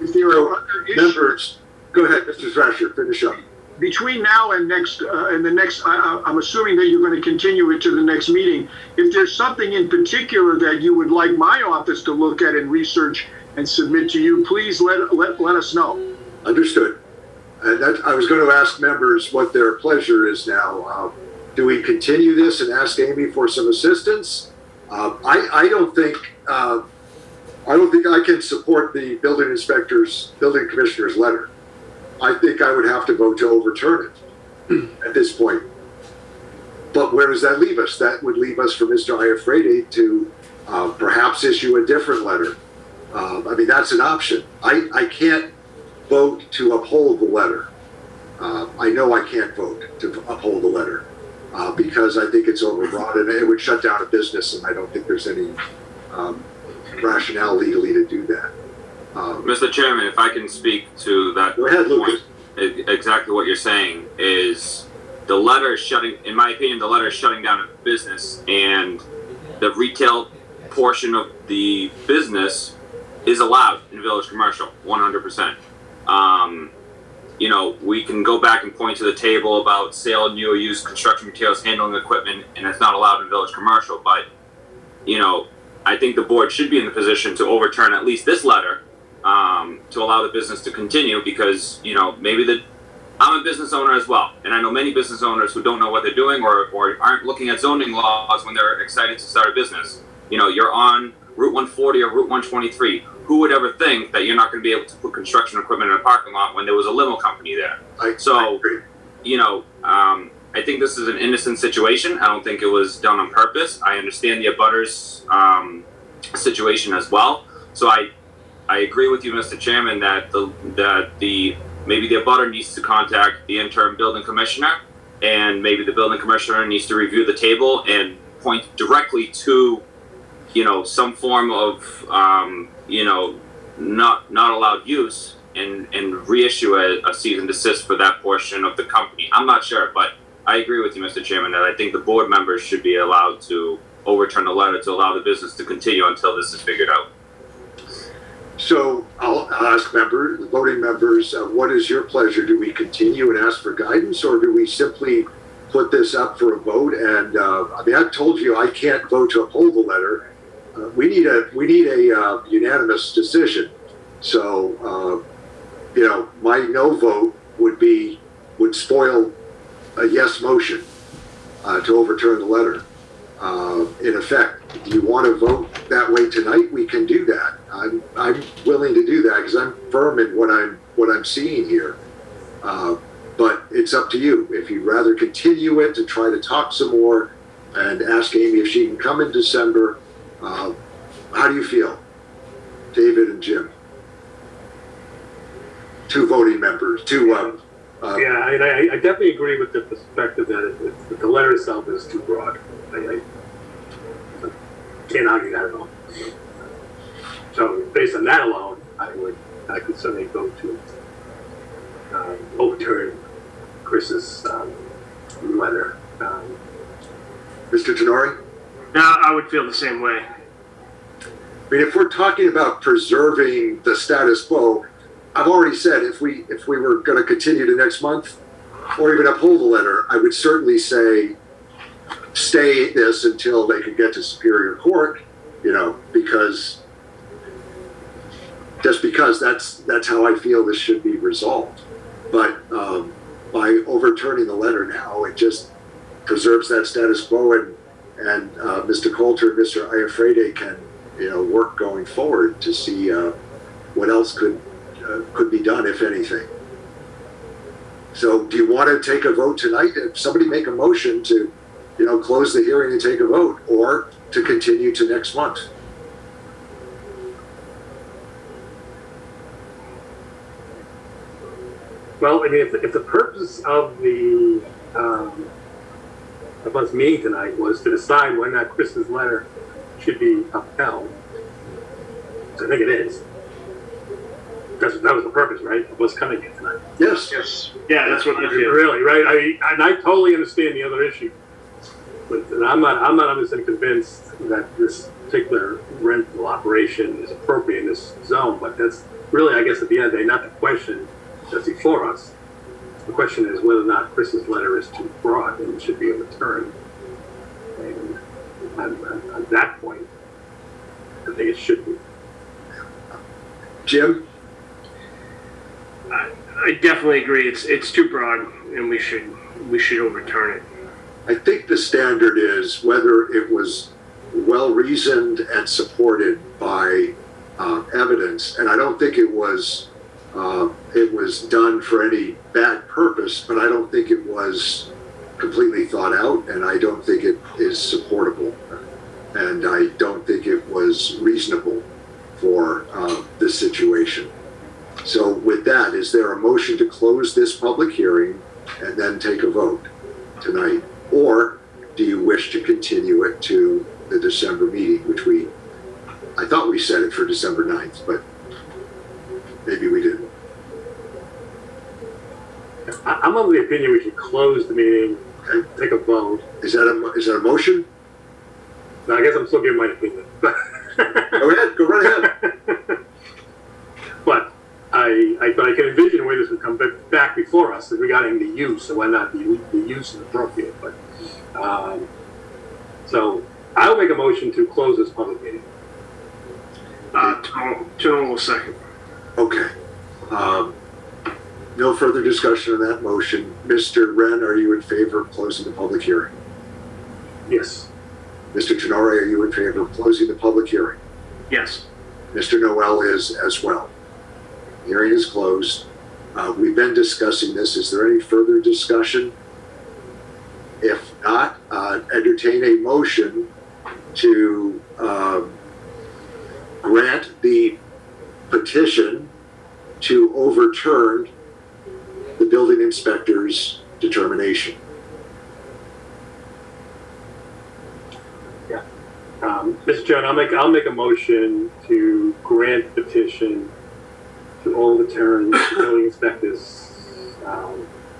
If there are other members, go ahead, Mr. Thrasher, finish up. Between now and I'm assuming that you're going to continue it to the next meeting. If there's something in particular that you would like my office to look at and research and submit to you, please let us know. Understood. And I was going to ask members what their pleasure is now. Do we continue this and ask Amy for some assistance? I don't think I can support the building commissioner's letter. I think I would have to vote to overturn it at this point. But where does that leave us? That would leave us for Mr. Iafrede to perhaps issue a different letter. I mean, that's an option. I can't vote to uphold the letter. I know I can't vote to uphold the letter because I think it's overbroad and it would shut down a business, and I don't think there's any rationale legally to do that. Mr. Chairman, if I can speak to that. Go ahead, Lucas. Exactly what you're saying is the letter is shutting, in my opinion, the letter is shutting down a business, and the retail portion of the business is allowed in village commercial, 100%. You know, we can go back and point to the table about sale of new or used construction materials, handling equipment, and it's not allowed in village commercial. But, you know, I think the board should be in the position to overturn at least this letter to allow the business to continue because, you know, I'm a business owner as well. And I know many business owners who don't know what they're doing or aren't looking at zoning laws when they're excited to start a business. You know, you're on Route 140 or Route 123. Who would ever think that you're not going to be able to put construction equipment in a parking lot when there was a limo company there? I agree. You know, I think this is an innocent situation. I don't think it was done on purpose. I understand the abutters situation as well. So I agree with you, Mr. Chairman, that maybe the abutter needs to contact the interim building commissioner, and maybe the building commissioner needs to review the table and point directly to, you know, some form of, you know, not allowed use and reissue a cease and desist for that portion of the company. I'm not sure, but I agree with you, Mr. Chairman, that I think the board members should be allowed to overturn the letter to allow the business to continue until this is figured out. So I'll ask the voting members, what is your pleasure? Do we continue and ask for guidance, or do we simply put this up for a vote? And I mean, I've told you I can't vote to uphold the letter. We need a unanimous decision. So my no vote would spoil a yes motion to overturn the letter. In effect, do you want to vote that way tonight? We can do that. I'm willing to do that because I'm firm in what I'm seeing here. But it's up to you. If you'd rather continue it to try to talk some more and ask Amy if she can come in December, how do you feel, David and Jim? Two voting members, I definitely agree with the perspective that the letter itself is too broad. I can't argue that at all. So based on that alone, I could certainly go to overturn Chris's letter. Mr. Tenori? No, I would feel the same way. I mean, if we're talking about preserving the status quo, I've already said if we were going to continue to next month or even uphold the letter, I would certainly say stay this until they could get to Superior Court, because that's how I feel this should be resolved. But by overturning the letter now, it just preserves that status quo, and Mr. Coulter and Mr. Iafrede can work going forward to see what else could be done, if anything. So do you want to take a vote tonight? If somebody make a motion to close the hearing and take a vote, or to continue to next month? Well, I mean, if the purpose of of us meeting tonight was to decide whether or not Chris's letter should be upheld, which I think it is. That was the purpose, right? Of us coming here tonight. Yes. Yeah, that's what I feel. Really, right? I totally understand the other issue, but I'm not 100% convinced that this particular rental operation is appropriate in this zone. But that's really, I guess, at the end of the day, not the question that's before us. The question is whether or not Chris's letter is too broad and should be overturned. And on that point, I think it should be. Jim? I definitely agree. It's too broad, and we should overturn it. I think the standard is whether it was well reasoned and supported by evidence, and I don't think it was done for any bad purpose, but I don't think it was completely thought out, and I don't think it is supportable, and I don't think it was reasonable for this situation. So with that, is there a motion to close this public hearing and then take a vote tonight? Or do you wish to continue it to the December meeting, which I thought we set it for December 9th, but maybe we didn't. I'm of the opinion we should close the meeting and take a vote. Is that a motion? No, I guess I'm still giving my opinion. Go right ahead. But I can envision a way this would come back before us regarding the use and whether or not the use is appropriate. But so I'll make a motion to close this public meeting. Turn will second. Okay. No further discussion on that motion. Mr. Wren, are you in favor of closing the public hearing? Yes. Mr. Tenori, are you in favor of closing the public hearing? Yes. Mr. Noel is as well. Hearing is closed. We've been discussing this. Is there any further discussion? If not, entertain a motion to grant the petition to overturn the building inspector's determination. Mr. Chairman, I'll make a motion to grant petition to overturn the building inspector's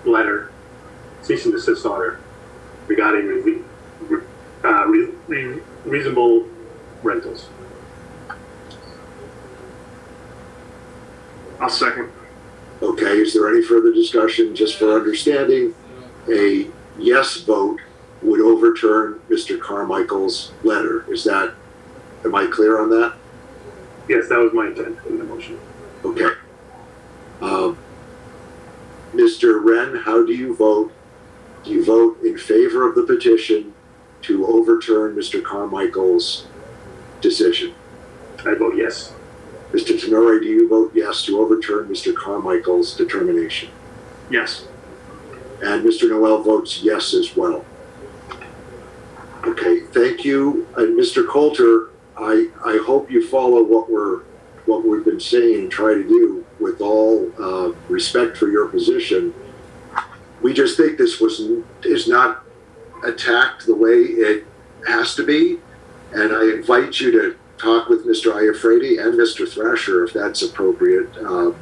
letter, cease and desist order regarding reasonable rentals. I'll second. Okay, is there any further discussion? Just for understanding, a yes vote would overturn Mr. Carmichael's letter. Am I clear on that? Yes, that was my intent in the motion. Okay. Mr. Wren, how do you vote? Do you vote in favor of the petition to overturn Mr. Carmichael's decision? I vote yes. Mr. Tenore, do you vote yes to overturn Mr. Carmichael's determination? Yes. And Mr. Noel votes yes as well. Okay, thank you. And Mr. Coulter, I hope you follow what we've been saying and try to do with all respect for your position. We just think this is not attacked the way it has to be. And I invite you to talk with Mr. Iafredi and Mr. Thrasher if that's appropriate. Well,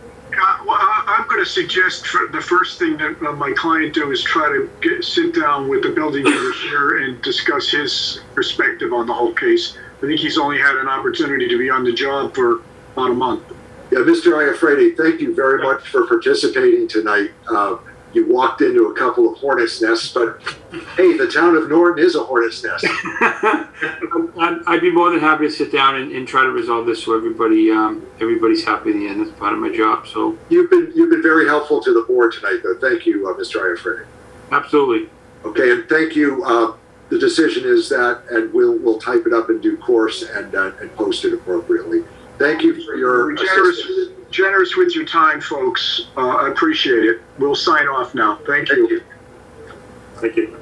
I'm going to suggest the first thing that my client do is try to sit down with the building commissioner and discuss his perspective on the whole case. I think he's only had an opportunity to be on the job for about a month. Yeah, Mr. Iafredi, thank you very much for participating tonight. You walked into a couple of hornet's nests, but hey, the town of Norton is a hornet's nest. I'd be more than happy to sit down and try to resolve this so everybody's happy in the end. That's part of my job. So you've been very helpful to the board tonight, though. Thank you, Mr. Iafredi. Absolutely. Okay, and thank you. The decision is that, and we'll type it up in due course and post it appropriately. Thank you for your generous with your time, folks. I appreciate it. We'll sign off now. Thank you. Thank you.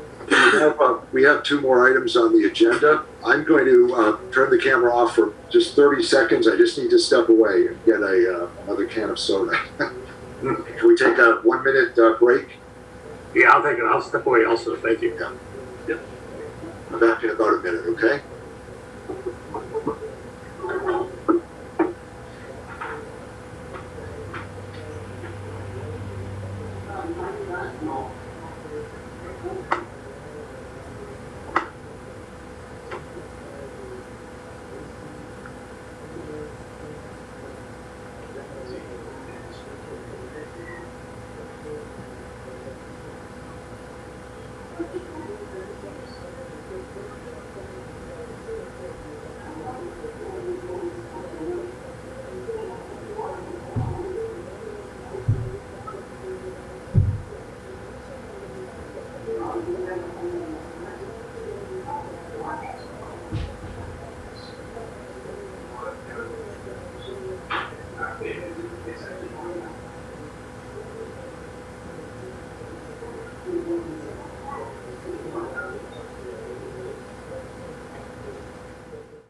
We have two more items on the agenda. I'm going to turn the camera off for just 30 seconds. I just need to step away and get another can of soda. Can we take a 1 minute break? Yeah, I'll take it. I'll step away also. Thank you. Yeah. Yep. I'm back in about a minute, okay?